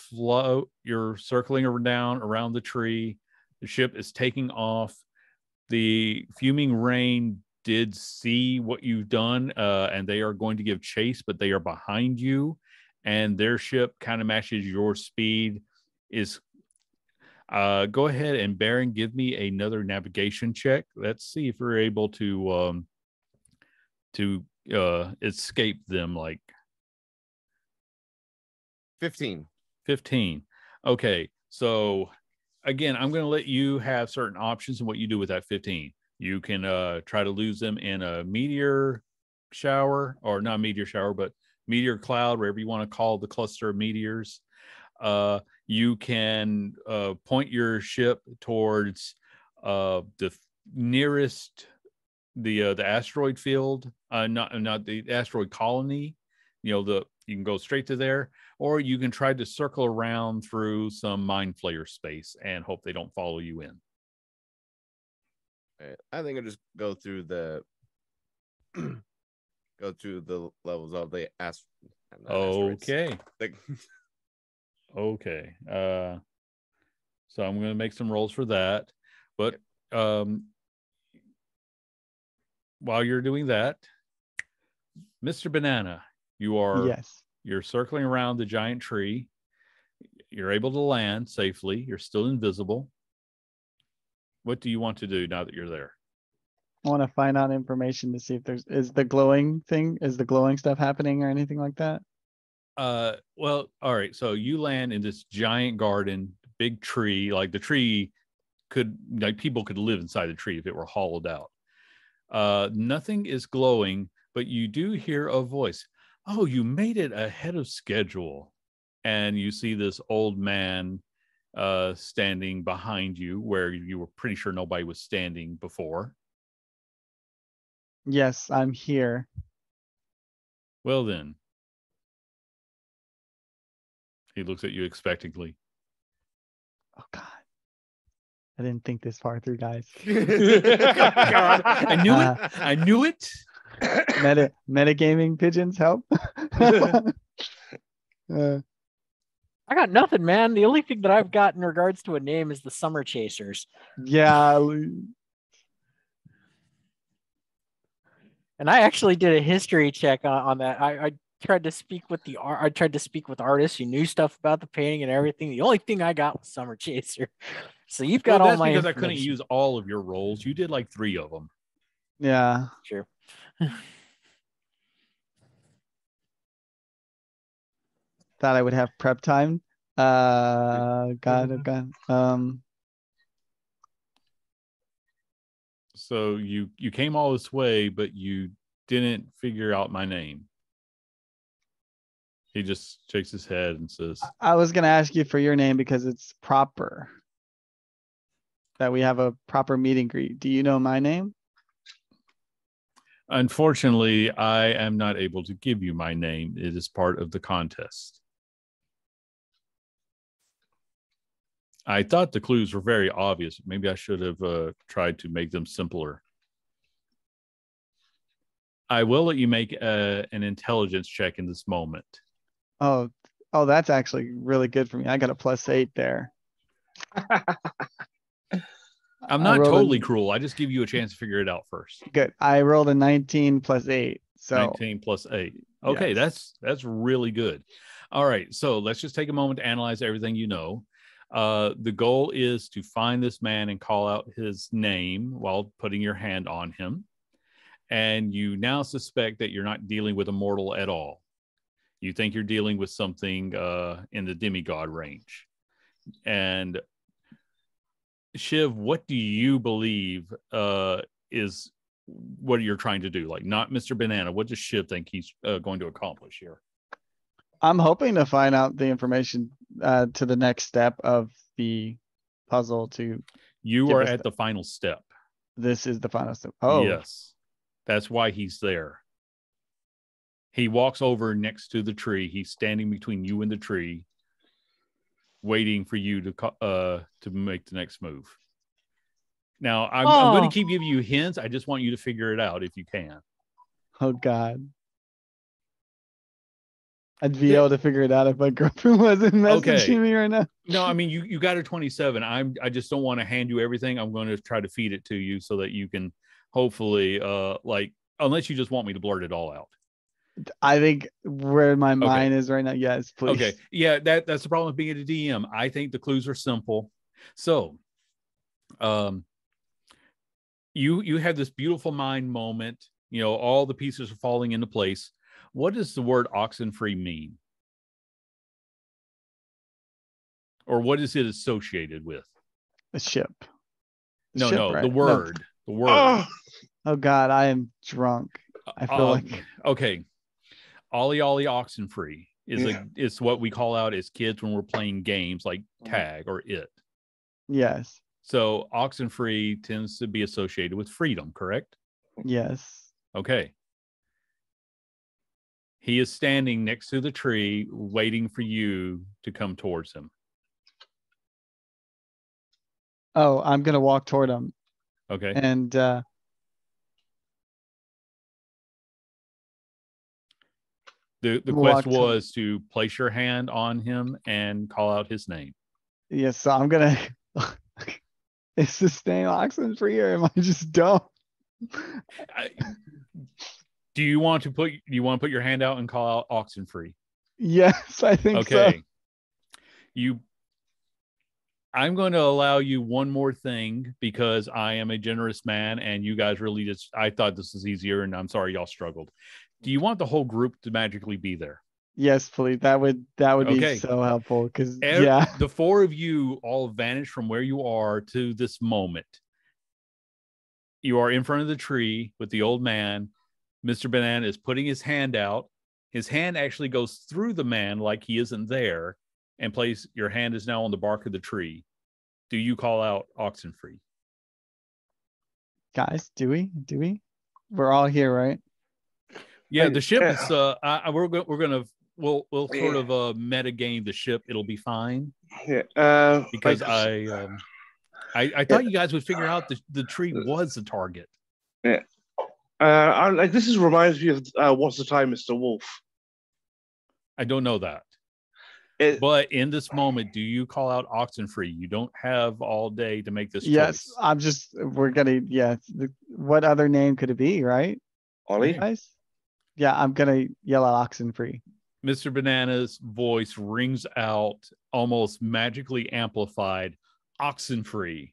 circling around the tree. The ship is taking off. The fuming rain did see what you've done, and they are going to give chase, but they are behind you, and their ship kind of matches your speed. Go ahead and Baron, give me another navigation check. Let's see if we're able to escape them. Like 15. Okay, so again, I'm going to let you have certain options in what you do with that 15. You can try to lose them in a meteor shower, or not meteor shower, but meteor cloud, wherever you want to call the cluster of meteors. You can point your ship towards the nearest the asteroid field, not the asteroid colony. You can go straight to there, or you can try to circle around through some mind flayer space and hope they don't follow you in. I think I'll just go through the levels of the okay. Okay. So I'm going to make some rolls for that. But while you're doing that, Mr. Banana, you're circling around the giant tree. You're able to land safely. You're still invisible. What do you want to do now that you're there? I want to find out information to see if is the glowing stuff happening or anything like that? Well, all right. So you land in this giant garden, big tree. Like the tree people could live inside the tree if it were hollowed out. Nothing is glowing, but you do hear a voice. Oh, you made it ahead of schedule. And you see this old man standing behind you where you were pretty sure nobody was standing before. Yes, I'm here. Well then. He looks at you expectantly. Oh God. I didn't think this far through, guys. God, I knew it. Metagaming pigeons help. I got nothing, man. The only thing that I've got in regards to a name is the Summer Chasers. Yeah. And I actually did a history check on that. I tried to speak with artists who knew stuff about the painting and everything. The only thing I got was Summer Chaser. So you've got all my. That's because I couldn't use all of your roles. You did like 3 of them. Yeah. Sure. Thought I would have prep time. God. So you came all this way, but you didn't figure out my name. He just shakes his head and says, I was gonna ask you for your name because it's proper that we have a proper meet and greet. Do you know my name? unfortunately, I am not able to give you my name. It is part of the contest. I thought the clues were very obvious. Maybe I should have tried to make them simpler. I will let you make an intelligence check in this moment. Oh, that's actually really good for me. I got a +8 there. I'm I not rolled totally a- cruel. I just give you a chance to figure it out first. Good. I rolled a 19 +8. So 19 plus 8. Okay, yes. that's really good. All right, so let's just take a moment to analyze everything you know. The goal is to find this man and call out his name while putting your hand on him. And you now suspect that you're not dealing with a mortal at all. You think you're dealing with something in the demigod range. And Shiv, what do you believe is what you're trying to do? Like, not Mr. Banana. What does Shiv think he's going to accomplish here? I'm hoping to find out the information to the next step of the puzzle to You give are us at the final step. this is the final step. Oh, Yes. That's why he's there. He walks over next to the tree. He's standing between you and the tree, waiting for you to make the next move. Now, I'm going to keep giving you hints. I just want you to figure it out if you can. oh God. I'd be able to figure it out if my girlfriend wasn't messaging me right now. No, I mean, you got a 27. I just don't want to hand you everything. I'm going to try to feed it to you so that you can hopefully unless you just want me to blurt it all out. I think where my mind is right now. Yes, please. Okay. Yeah, that's the problem with being a DM. I think the clues are simple. So you have this beautiful mind moment. You know, all the pieces are falling into place. What does the word Oxenfree mean? Or what is it associated with? A ship. No, Ship, no, right? the word. The word. Oh God, I am drunk. I feel like okay. Ollie Oxenfree is what we call out as kids when we're playing games like tag or it. yes. So Oxenfree tends to be associated with freedom, correct? Yes. Okay. He is standing next to the tree waiting for you to come towards him. Oh, I'm gonna walk toward him. Okay. And the quest was to place your hand on him and call out his name. Yes, so I'm gonna is this name Oxenfree or am I just dumb? Do you want to put your hand out and call out Oxenfree? Yes, I think so. Okay. I'm going to allow you one more thing because I am a generous man and you guys really I thought this was easier and I'm sorry y'all struggled. Do you want the whole group to magically be there? Yes, please. That would be so helpful because the four of you all vanish from where you are to this moment. You are in front of the tree with the old man. Mr. Banana is putting his hand out. His hand actually goes through the man like he isn't there and your hand is now on the bark of the tree. Do you call out Oxenfree? Guys, do we? We're all here, right? Yeah, the ship is we'll sort of meta game the ship. It'll be fine. Yeah. Because I thought you guys would figure out the tree was the target. Yeah. This reminds me of What's the Time, Mr. Wolf? I don't know that. But in this moment, do you call out Oxenfree? You don't have all day to make this choice. Yes, what other name could it be, right? Ollie? Guys? Yeah, I'm gonna yell out Oxenfree. Mr. Banana's voice rings out, almost magically amplified, Oxenfree.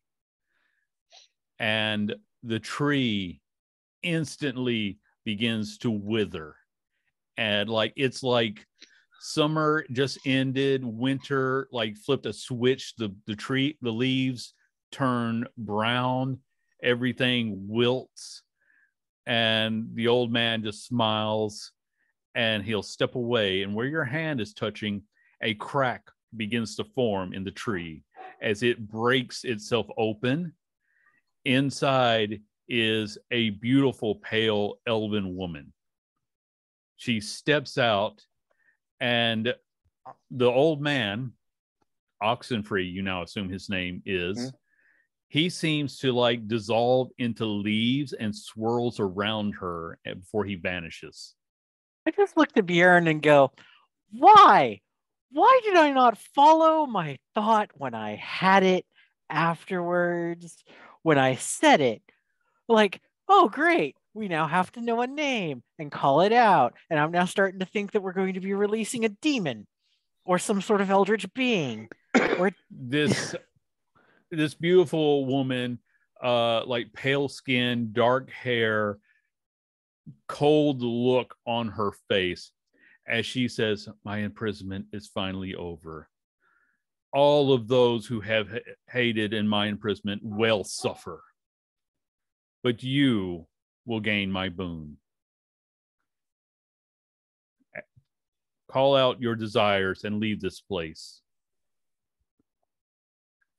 And the tree instantly begins to wither. And it's like summer just ended, winter flipped a switch, the leaves turn brown, everything wilts, and the old man just smiles and he'll step away, and where your hand is touching, a crack begins to form in the tree as it breaks itself open. Inside is a beautiful, pale, elven woman. She steps out, and the old man, Oxenfree, you now assume his name is, he seems to like dissolve into leaves and swirls around her before he vanishes. I just looked at Bjorn and go, why? Why did I not follow my thought when I had it afterwards? When I said it, like, oh, great, we now have to know a name and call it out. And I'm now starting to think that we're going to be releasing a demon or some sort of eldritch being. Or this beautiful woman, like pale skin, dark hair, cold look on her face as she says, my imprisonment is finally over. All of those who have hated in my imprisonment will suffer, but you will gain my boon. Call out your desires and leave this place,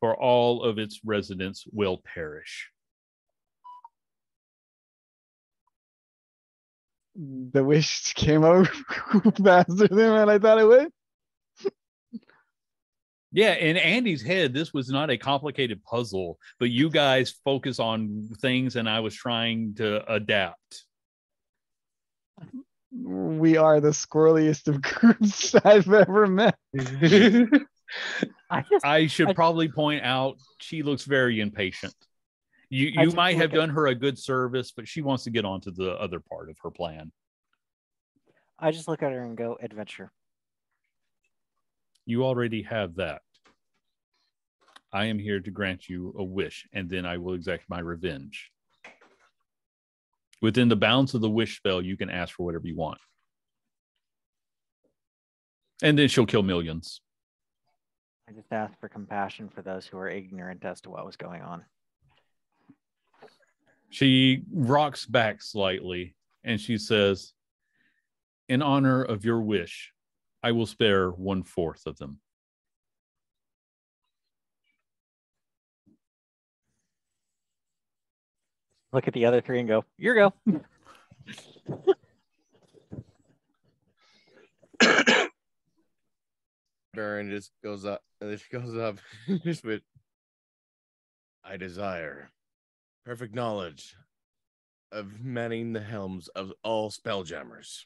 for all of its residents will perish. The wish came over faster than what I thought it would. Yeah, in Andy's head, this was not a complicated puzzle, but you guys focus on things and I was trying to adapt. We are the squirreliest of groups I've ever met. I should probably point out she looks very impatient. You might have done her a good service, but she wants to get on to the other part of her plan. I just look at her and go, adventure. You already have that. I am here to grant you a wish, and then I will exact my revenge. Within the bounds of the wish spell, you can ask for whatever you want. And then she'll kill millions. I just asked for compassion for those who are ignorant as to what was going on. She rocks back slightly, and she says, in honor of your wish, I will spare 1/4 of them. Look at the other three and go, your go. Baron just goes up just with, I desire perfect knowledge of manning the helms of all spelljammers.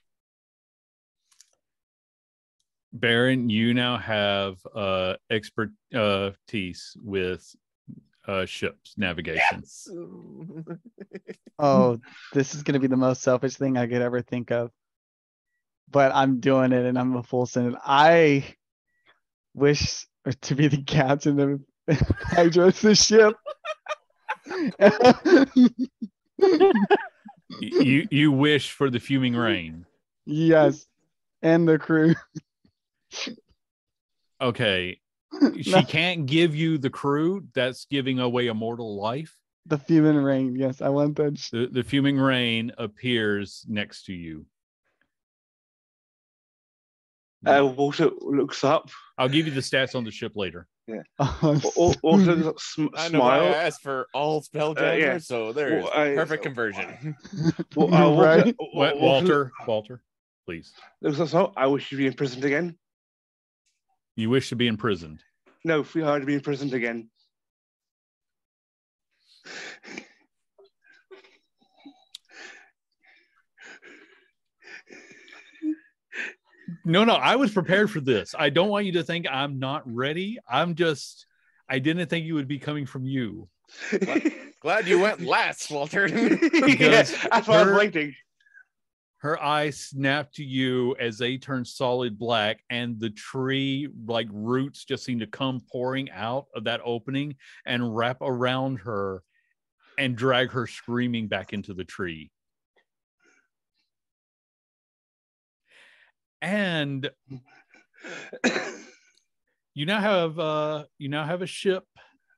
Baron, you now have expertise with ships navigation. Yes. Oh, this is gonna be the most selfish thing I could ever think of. But I'm doing it and I'm a full send. I wish to be the captain of Hydros the ship. You wish for the fuming rain. Yes. And the crew. Okay. She No. can't give you the crew. That's giving away a mortal life. The fuming rain. Yes, I want that. The fuming rain appears next to you. Walter looks up. I'll give you the stats on the ship later. Walter looks up, I know why I smile. asked for all spelljammers, yeah. so there's perfect conversion. Right? Walter, please. Looks up, smile. I wish you'd be imprisoned again. You wish to be imprisoned. No, if we are to be imprisoned again. No, I was prepared for this. I don't want you to think I'm not ready. I didn't think it would be coming from you. Glad you went last, Walter. Because that's why I was waiting. Her eyes snap to you as they turn solid black, and the tree like roots just seem to come pouring out of that opening and wrap around her and drag her screaming back into the tree. And you now have a ship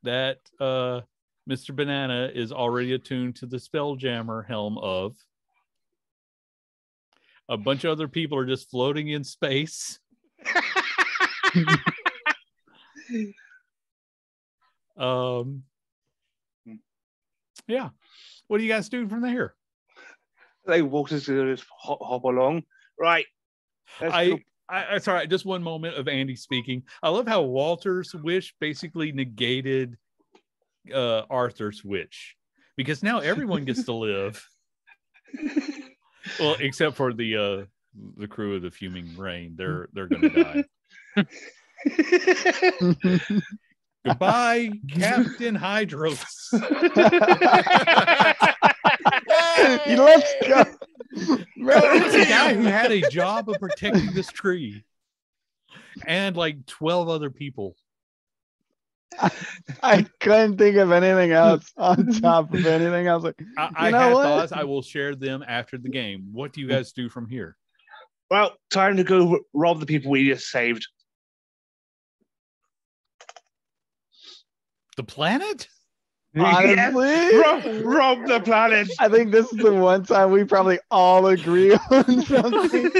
that Mr. Banana is already attuned to the Spelljammer helm of. A bunch of other people are just floating in space. Yeah. What do you guys do from there? Like Walter's gonna just hop along. Right. Sorry, just one moment of Andy speaking. I love how Walter's wish basically negated Arthur's wish, because now everyone gets to live. Well, except for the crew of the Fuming Rain. They're gonna die. Goodbye, Captain Hydros. Let's go. It's a guy who had a job of protecting this tree and like 12 other people. I couldn't think of anything else on top of anything. I was like, I had thoughts. I will share them after the game. What do you guys do from here? Well, time to go rob the people we just saved. The planet? Honestly, Yes, rob the planet. I think this is the one time we probably all agree on something.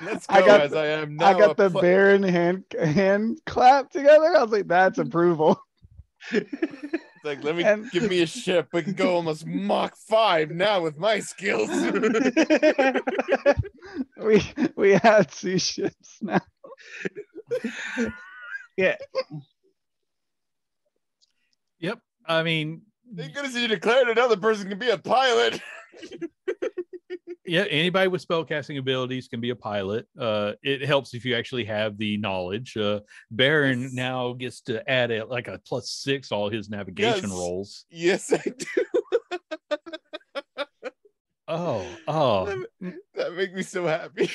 Let's go as I am now. I got the Baron hand clap together. I was like, that's approval. It's like, give me a ship. We can go almost Mach 5 now with my skills. we have 2 ships now. Yeah. Yep. I mean, Thank goodness you declared another person can be a pilot. Yeah, anybody with spellcasting abilities can be a pilot. It helps if you actually have the knowledge. Baron now gets to add a +6 to all his navigation rolls. Yes, I do. Oh. That makes me so happy.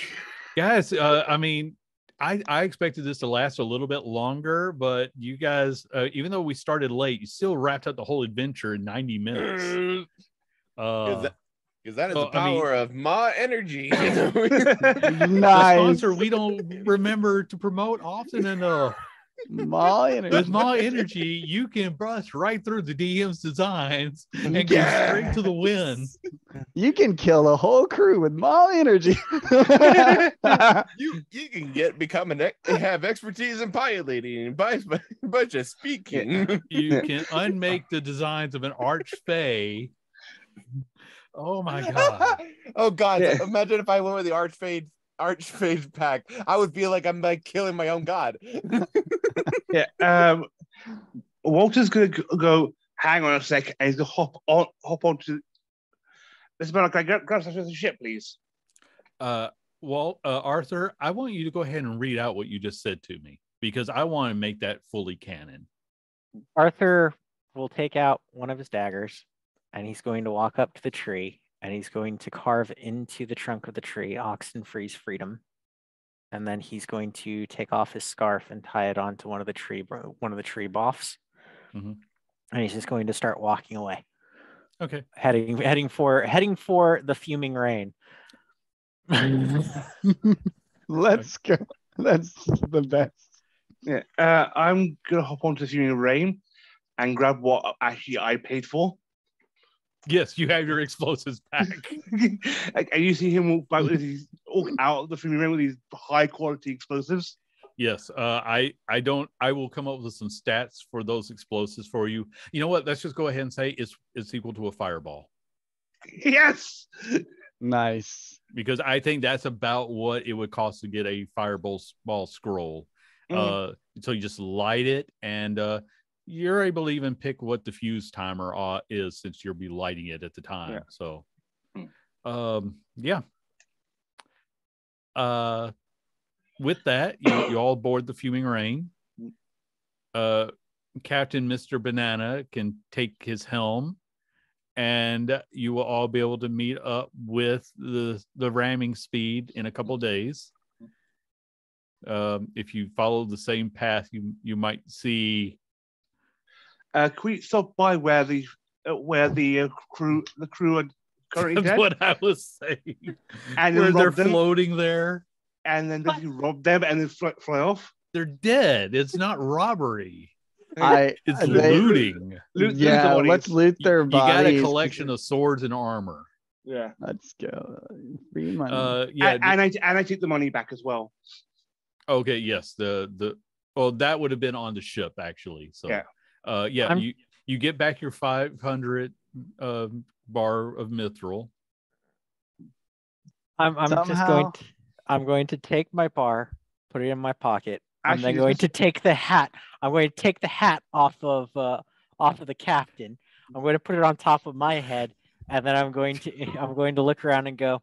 Guys, I mean, I expected this to last a little bit longer, but you guys, even though we started late, you still wrapped up the whole adventure in 90 minutes. Because that is the power of Ma Energy. Nice. Sponsor we don't remember to promote often enough. Ma Energy. With Ma Energy, you can brush right through the DM's designs and go straight to the win. You can kill a whole crew with Ma Energy. you can have expertise in piloting and by just speaking. You can unmake the designs of an archfey. Oh my god. Oh god. Yeah. Imagine if I went with the archfey pack. I would feel like I'm like killing my own god. Yeah. Walter's gonna go hang on a sec and he's gonna hop onto this about like grab the ship, please. Arthur, I want you to go ahead and read out what you just said to me, because I want to make that fully canon. Arthur will take out one of his daggers and he's going to walk up to the tree and he's going to carve into the trunk of the tree Oxenfree's freedom. And then he's going to take off his scarf and tie it onto one of the tree boffs. Mm-hmm. And he's just going to start walking away. Okay. Heading for the Fuming Rain. Let's go. That's the best. Yeah. I'm gonna hop onto the Fuming Rain and grab what actually I paid for. Yes, you have your explosives back. And you see him walk out of the Fuming Rain with these high quality explosives. Yes, I will come up with some stats for those explosives for you. You know what? Let's just go ahead and say it's equal to a fireball. Yes. Nice. Because I think that's about what it would cost to get a fireball scroll. So you just light it, and you're able to even pick what the fuse timer is, since you'll be lighting it at the time. Yeah. So, yeah. With that, you all board the Fuming Rain. Captain Mr. Banana can take his helm, and you will all be able to meet up with the ramming speed in a couple of days. If you follow the same path, you might see. Can we stop by where the crew are currently dead? That's what I was saying. And where they're floating there. And then you rob them and then fly off? They're dead. It's not robbery. It's looting. Loot the Yeah, bodies. let's loot their You got bodies. a collection of swords and armor. Yeah. Let's go. Free money. Yeah. And I take the money back as well. Okay. Yes. Well, that would have been on the ship actually. So yeah. You get back your 500 bar of mithril. I'm going to take my bar, put it in my pocket. I'm then going to take the hat. I'm going to take the hat off of the captain. I'm going to put it on top of my head, and then I'm going to look around and go,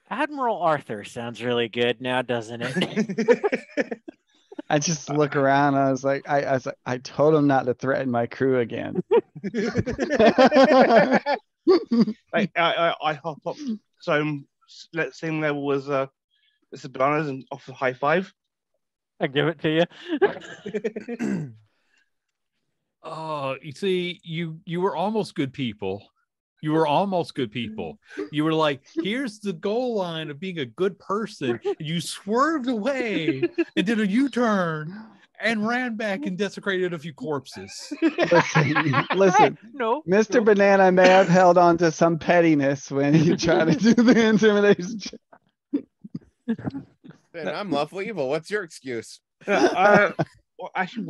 Admiral Arthur sounds really good now, doesn't it? I just look around. I was like, I told him not to threaten my crew again. I hop up. So I'm same level as Mr. Bananas and offer a high five. I give it to you. Oh, you see, you were almost good people. You were almost good people. You were like, here's the goal line of being a good person. And you swerved away and did a U-turn and ran back and desecrated a few corpses. Listen. No, Mr. Banana may have held on to some pettiness when he tried to do the intimidation check. And I'm lawful evil. What's your excuse? Actually,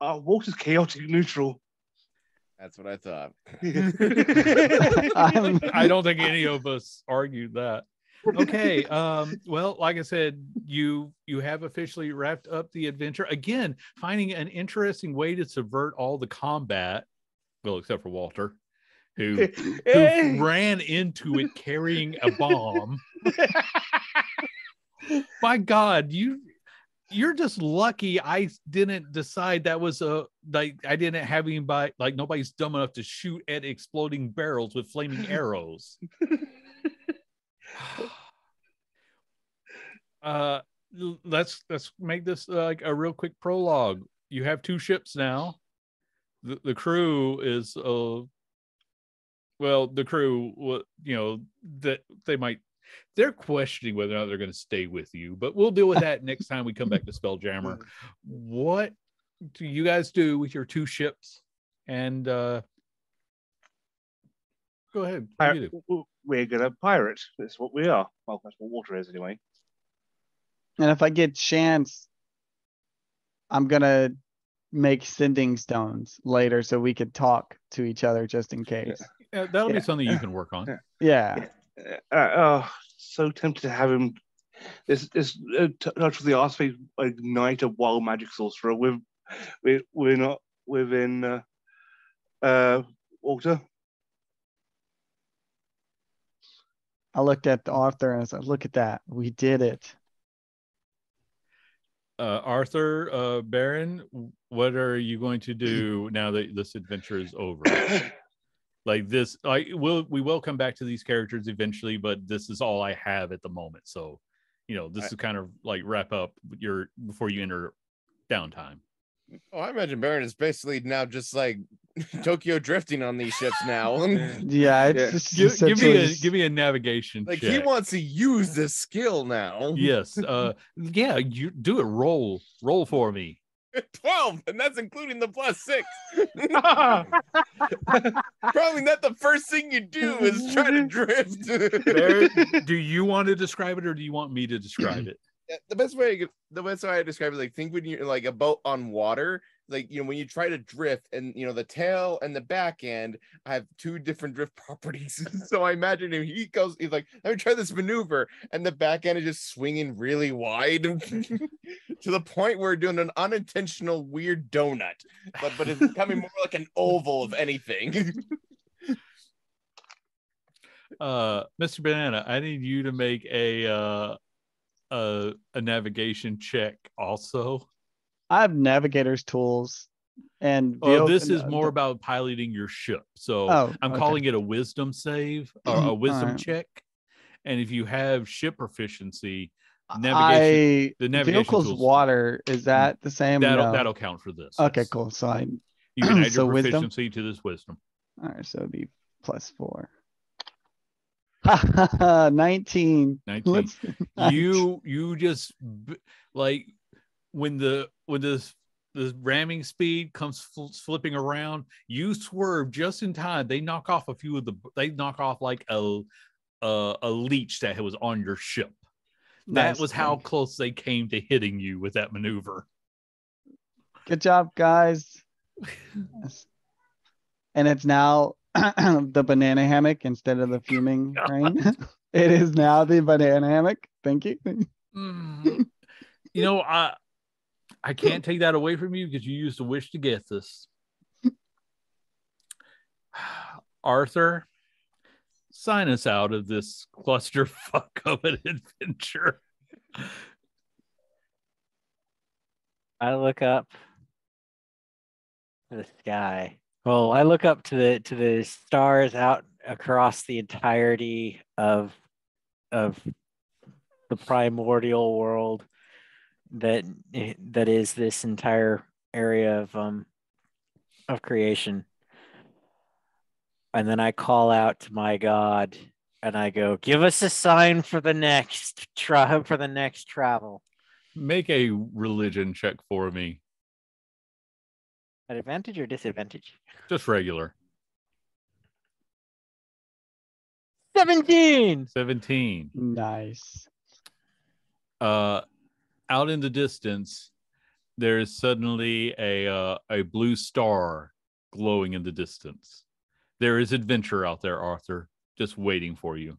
Walter's chaotic neutral. That's what I thought. I don't think any of us argued that. Okay. Well, like I said, you have officially wrapped up the adventure. Again, finding an interesting way to subvert all the combat. Well, except for Walter, who ran into it carrying a bomb. My God, you're just lucky I didn't decide that was I didn't have anybody, like nobody's dumb enough to shoot at exploding barrels with flaming arrows. Let's make this like a real quick prologue. You have 2 ships now. The crew is the crew, that they're questioning whether or not they're going to stay with you, but we'll deal with that next time we come back to Spelljammer. What do you guys do with your 2 ships? And go ahead. We're gonna pirate. That's what we are. Well, that's what Water is anyway. And if I get chance, I'm gonna make sending stones later so we could talk to each other just in case. That'll be something you can work on. Yeah. So tempted to have him. This touch with the Archfey ignite a wild magic sorcerer. We're not within Walter. I looked at the author and I said, "Look at that, we did it." Arthur, Baron, what are you going to do now that this adventure is over? Like this, we will come back to these characters eventually, but this is all I have at the moment. So, this is kind of like wrap up before you enter downtime. Oh, I imagine Baron is basically now just like Tokyo drifting on these ships now. Yeah, give me a navigation like check. He wants to use this skill now. Yes. Yeah, you do it. Roll for me. 12, and that's including the +6. Probably not the first thing you do is try to drift. Do you want to describe it, or do you want me to describe it? The best way I describe it, like, think when you're like a boat on water, like, when you try to drift, and the tail and the back end have 2 different drift properties. So I imagine if he's like, let me try this maneuver, and the back end is just swinging really wide to the point where we're doing an unintentional weird donut, but it's becoming more like an oval of anything. Mr. Banana, I need you to make a navigation check also. I have navigator's tools, and this is more about piloting your ship. So I'm okay. calling it a wisdom save or a wisdom check. And if you have ship proficiency, the navigation vehicle's tools, water, is that the same? That'll count for this. Okay, yes. cool. So you can add so your wisdom? proficiency to this wisdom. All right, so it'd be +4. 19. 19. Let's- You just like when the ramming speed comes flipping around, you swerve just in time. They knock off like a leech that was on your ship. That Nice. was how close they came to hitting you with that maneuver. Good job, guys. Yes. And it's now the banana hammock instead of the fuming train. It is now the banana hammock. Thank you. You know, I can't take that away from you because you used to wish to get this. Arthur, sign us out of this clusterfuck of an adventure. I look up to the sky. Well, I look up to the stars out across the entirety of the primordial world that is this entire area of creation. And then I call out to my God and I go, give us a sign for the next travel. Make a religion check for me. At advantage or disadvantage? Just regular. 17. 17. Nice. Out in the distance, there is suddenly a blue star glowing in the distance. There is adventure out there, Arthur, just waiting for you.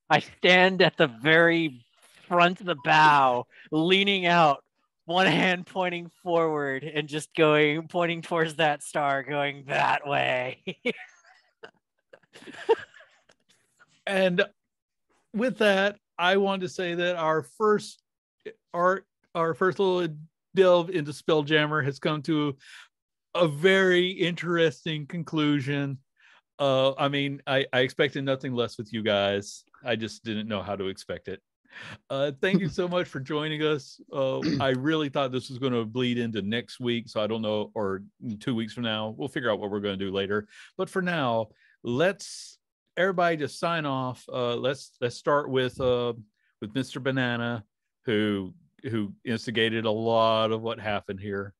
I stand at the very front of the bow, leaning out, one hand pointing forward and just pointing towards that star, going that way. And with that, I want to say that our first little delve into Spelljammer has come to a very interesting conclusion. I mean, I expected nothing less with you guys. I just didn't know how to expect it. Thank you so much for joining us. I really thought this was going to bleed into next week, so I don't know, or 2 weeks from now. We'll figure out what we're going to do later. But for now, let's everybody just sign off. Let's start with Mr. Banana, who instigated a lot of what happened here.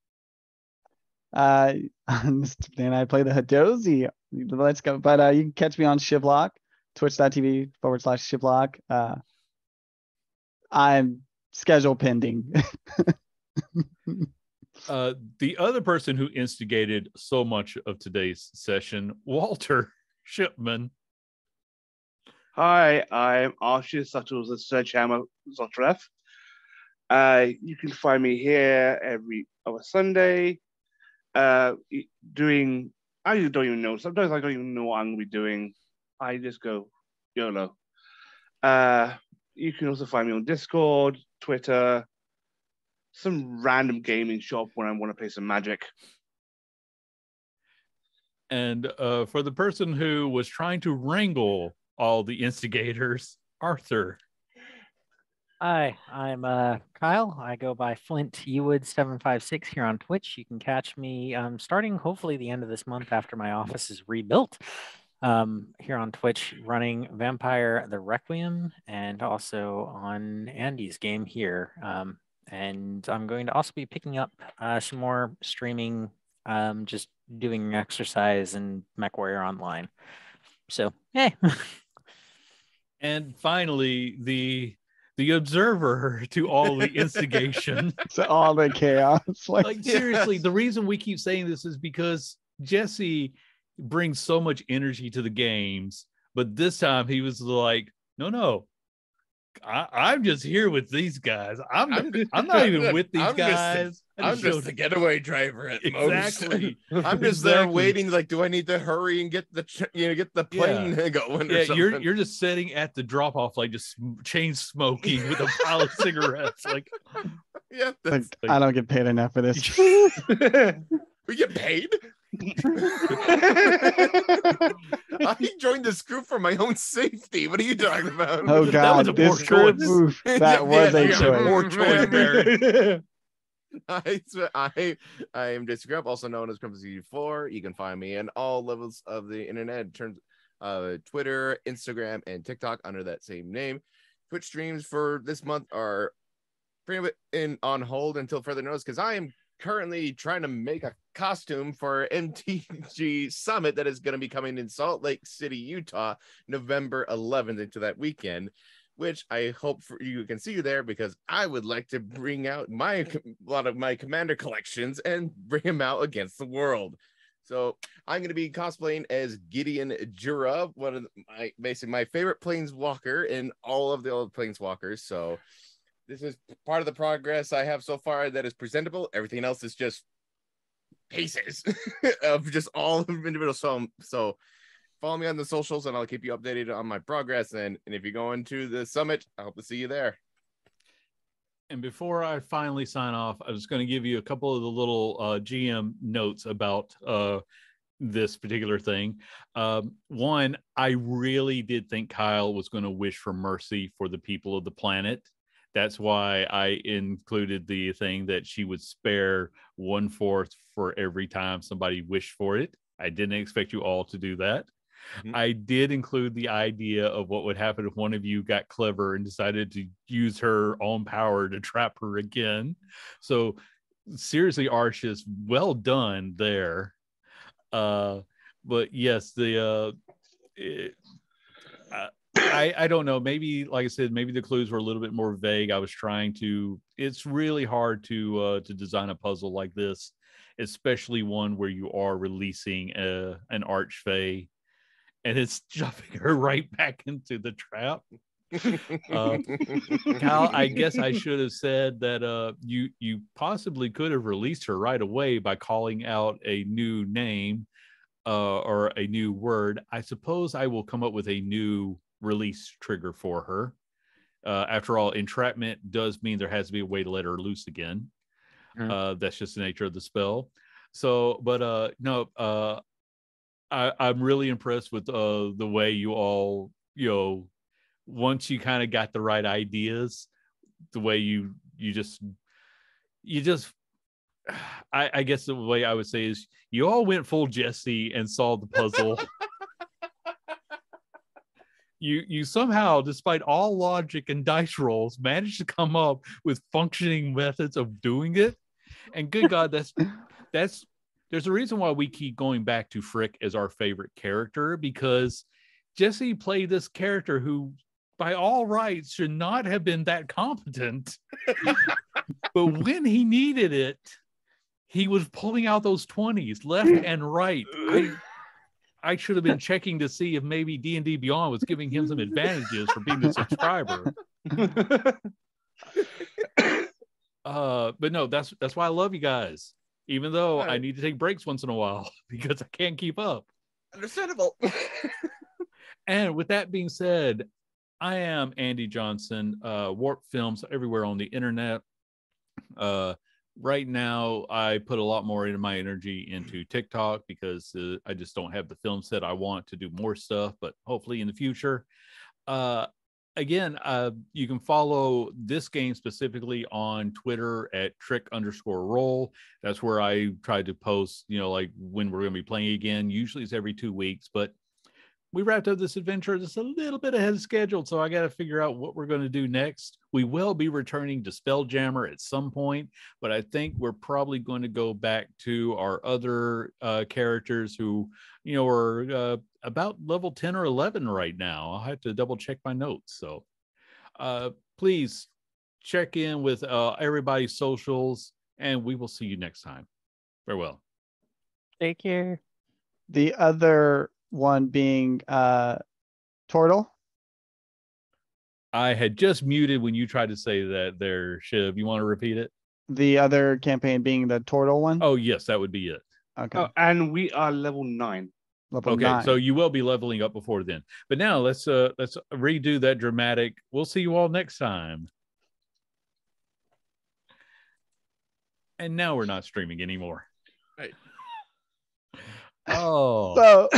Mr. Banana, I play the Hadozi. Let's go. But you can catch me on Shiblock, twitch.tv/Shiblock. I'm schedule pending. The other person who instigated so much of today's session, Walter Shipman. Hi, I'm Archie, Suttles the Sledgehammer Zotref. You can find me here every other Sunday. Doing, I don't even know. Sometimes I don't even know what I'm going to be doing. I just go YOLO. You can also find me on Discord, Twitter, some random gaming shop when I want to play some Magic. And for the person who was trying to wrangle all the instigators, Arthur. Hi, I'm Kyle. I go by Flint Ewood 756 here on Twitch. You can catch me starting hopefully the end of this month after my office is rebuilt. Here on Twitch, running Vampire the Requiem and also on Andy's game here. And I'm going to also be picking up some more streaming, just doing exercise and MechWarrior Online. So, hey. And finally, the observer to all the instigation. To all the chaos. Like seriously, the reason we keep saying this is because Jesse brings so much energy to the games, but this time he was like, no, I'm just here with these guys. I'm not even with these guys. I'm just a getaway driver at exactly. most. I'm just there waiting. Like, do I need to hurry and get the plane going? Yeah, or something? you're just sitting at the drop off, like just chain smoking with a pile of cigarettes. Like, yeah, like, I don't get paid enough for this. We get paid. I joined this group for my own safety. What are you talking about? Oh God, that was a this poor group choice. move. That was a poor choice. choice, Barry. I am Jason Grubb, also known as Grumpy4. You can find me in all levels of the internet in terms Twitter, Instagram, and TikTok under that same name. Twitch streams for this month are pretty much on hold until further notice, because I am currently trying to make a costume for MTG Summit that is going to be coming in Salt Lake City, Utah, November 11th into that weekend, which I hope you can see you there, because I would like to bring out a lot of my Commander collections and bring them out against the world. So I'm going to be cosplaying as Gideon Jura, one of basically my favorite planeswalker in all of the old planeswalkers. So this is part of the progress I have so far that is presentable. Everything else is just pieces of just all individual. So follow me on the socials and I'll keep you updated on my progress. And if you're going to the summit, I hope to see you there. And before I finally sign off, I was going to give you a couple of the little GM notes about this particular thing. One, I really did think Kyle was going to wish for mercy for the people of the planet. That's why I included the thing that she would spare 1/4 for every time somebody wished for it. I didn't expect you all to do that. Mm-hmm. I did include the idea of what would happen if one of you got clever and decided to use her own power to trap her again. So seriously, Arceus, well done there. But yes, I don't know. Maybe, like I said, maybe the clues were a little bit more vague. I was trying to. It's really hard to design a puzzle like this, especially one where you are releasing an Archfey, and it's jumping her right back into the trap. Cal, I guess I should have said that you possibly could have released her right away by calling out a new name or a new word. I suppose I will come up with a new release trigger for her. After all, entrapment does mean there has to be a way to let her loose again. That's just the nature of the spell. So, but no, I'm really impressed with the way you all, once you kind of got the right ideas, the way you just I guess the way I would say is you all went full Jesse and solved the puzzle. You somehow, despite all logic and dice rolls, managed to come up with functioning methods of doing it. And good God, there's a reason why we keep going back to Frick as our favorite character, because Jesse played this character who, by all rights, should not have been that competent. But when he needed it, he was pulling out those 20s left and right. I should have been checking to see if maybe D&D Beyond was giving him some advantages for being a subscriber. But no, that's why I love you guys, even though I need to take breaks once in a while because I can't keep up. Understandable. And with that being said, I am Andy Johnson, Warp Films everywhere on the internet. Right now, I put a lot more of my energy into TikTok because I just don't have the film set. I want to do more stuff, but hopefully in the future. Again, you can follow this game specifically on Twitter at trick_roll. That's where I try to post, like when we're going to be playing again. Usually it's every 2 weeks, but we wrapped up this adventure just a little bit ahead of schedule, so I got to figure out what we're going to do next. We will be returning to Spelljammer at some point, but I think we're probably going to go back to our other characters who, are about level 10 or 11 right now. I'll have to double check my notes. So please check in with everybody's socials, and we will see you next time. Farewell. Take care. The other one being Tortle. I had just muted when you tried to say that there, Shiv. You want to repeat it? The other campaign being the Tortle one? Oh, yes, that would be it. Okay. Oh, and we are level 9. Level okay, 9. so you will be leveling up before then. But now let's redo that dramatic. We'll see you all next time. And now we're not streaming anymore. Right. Oh. So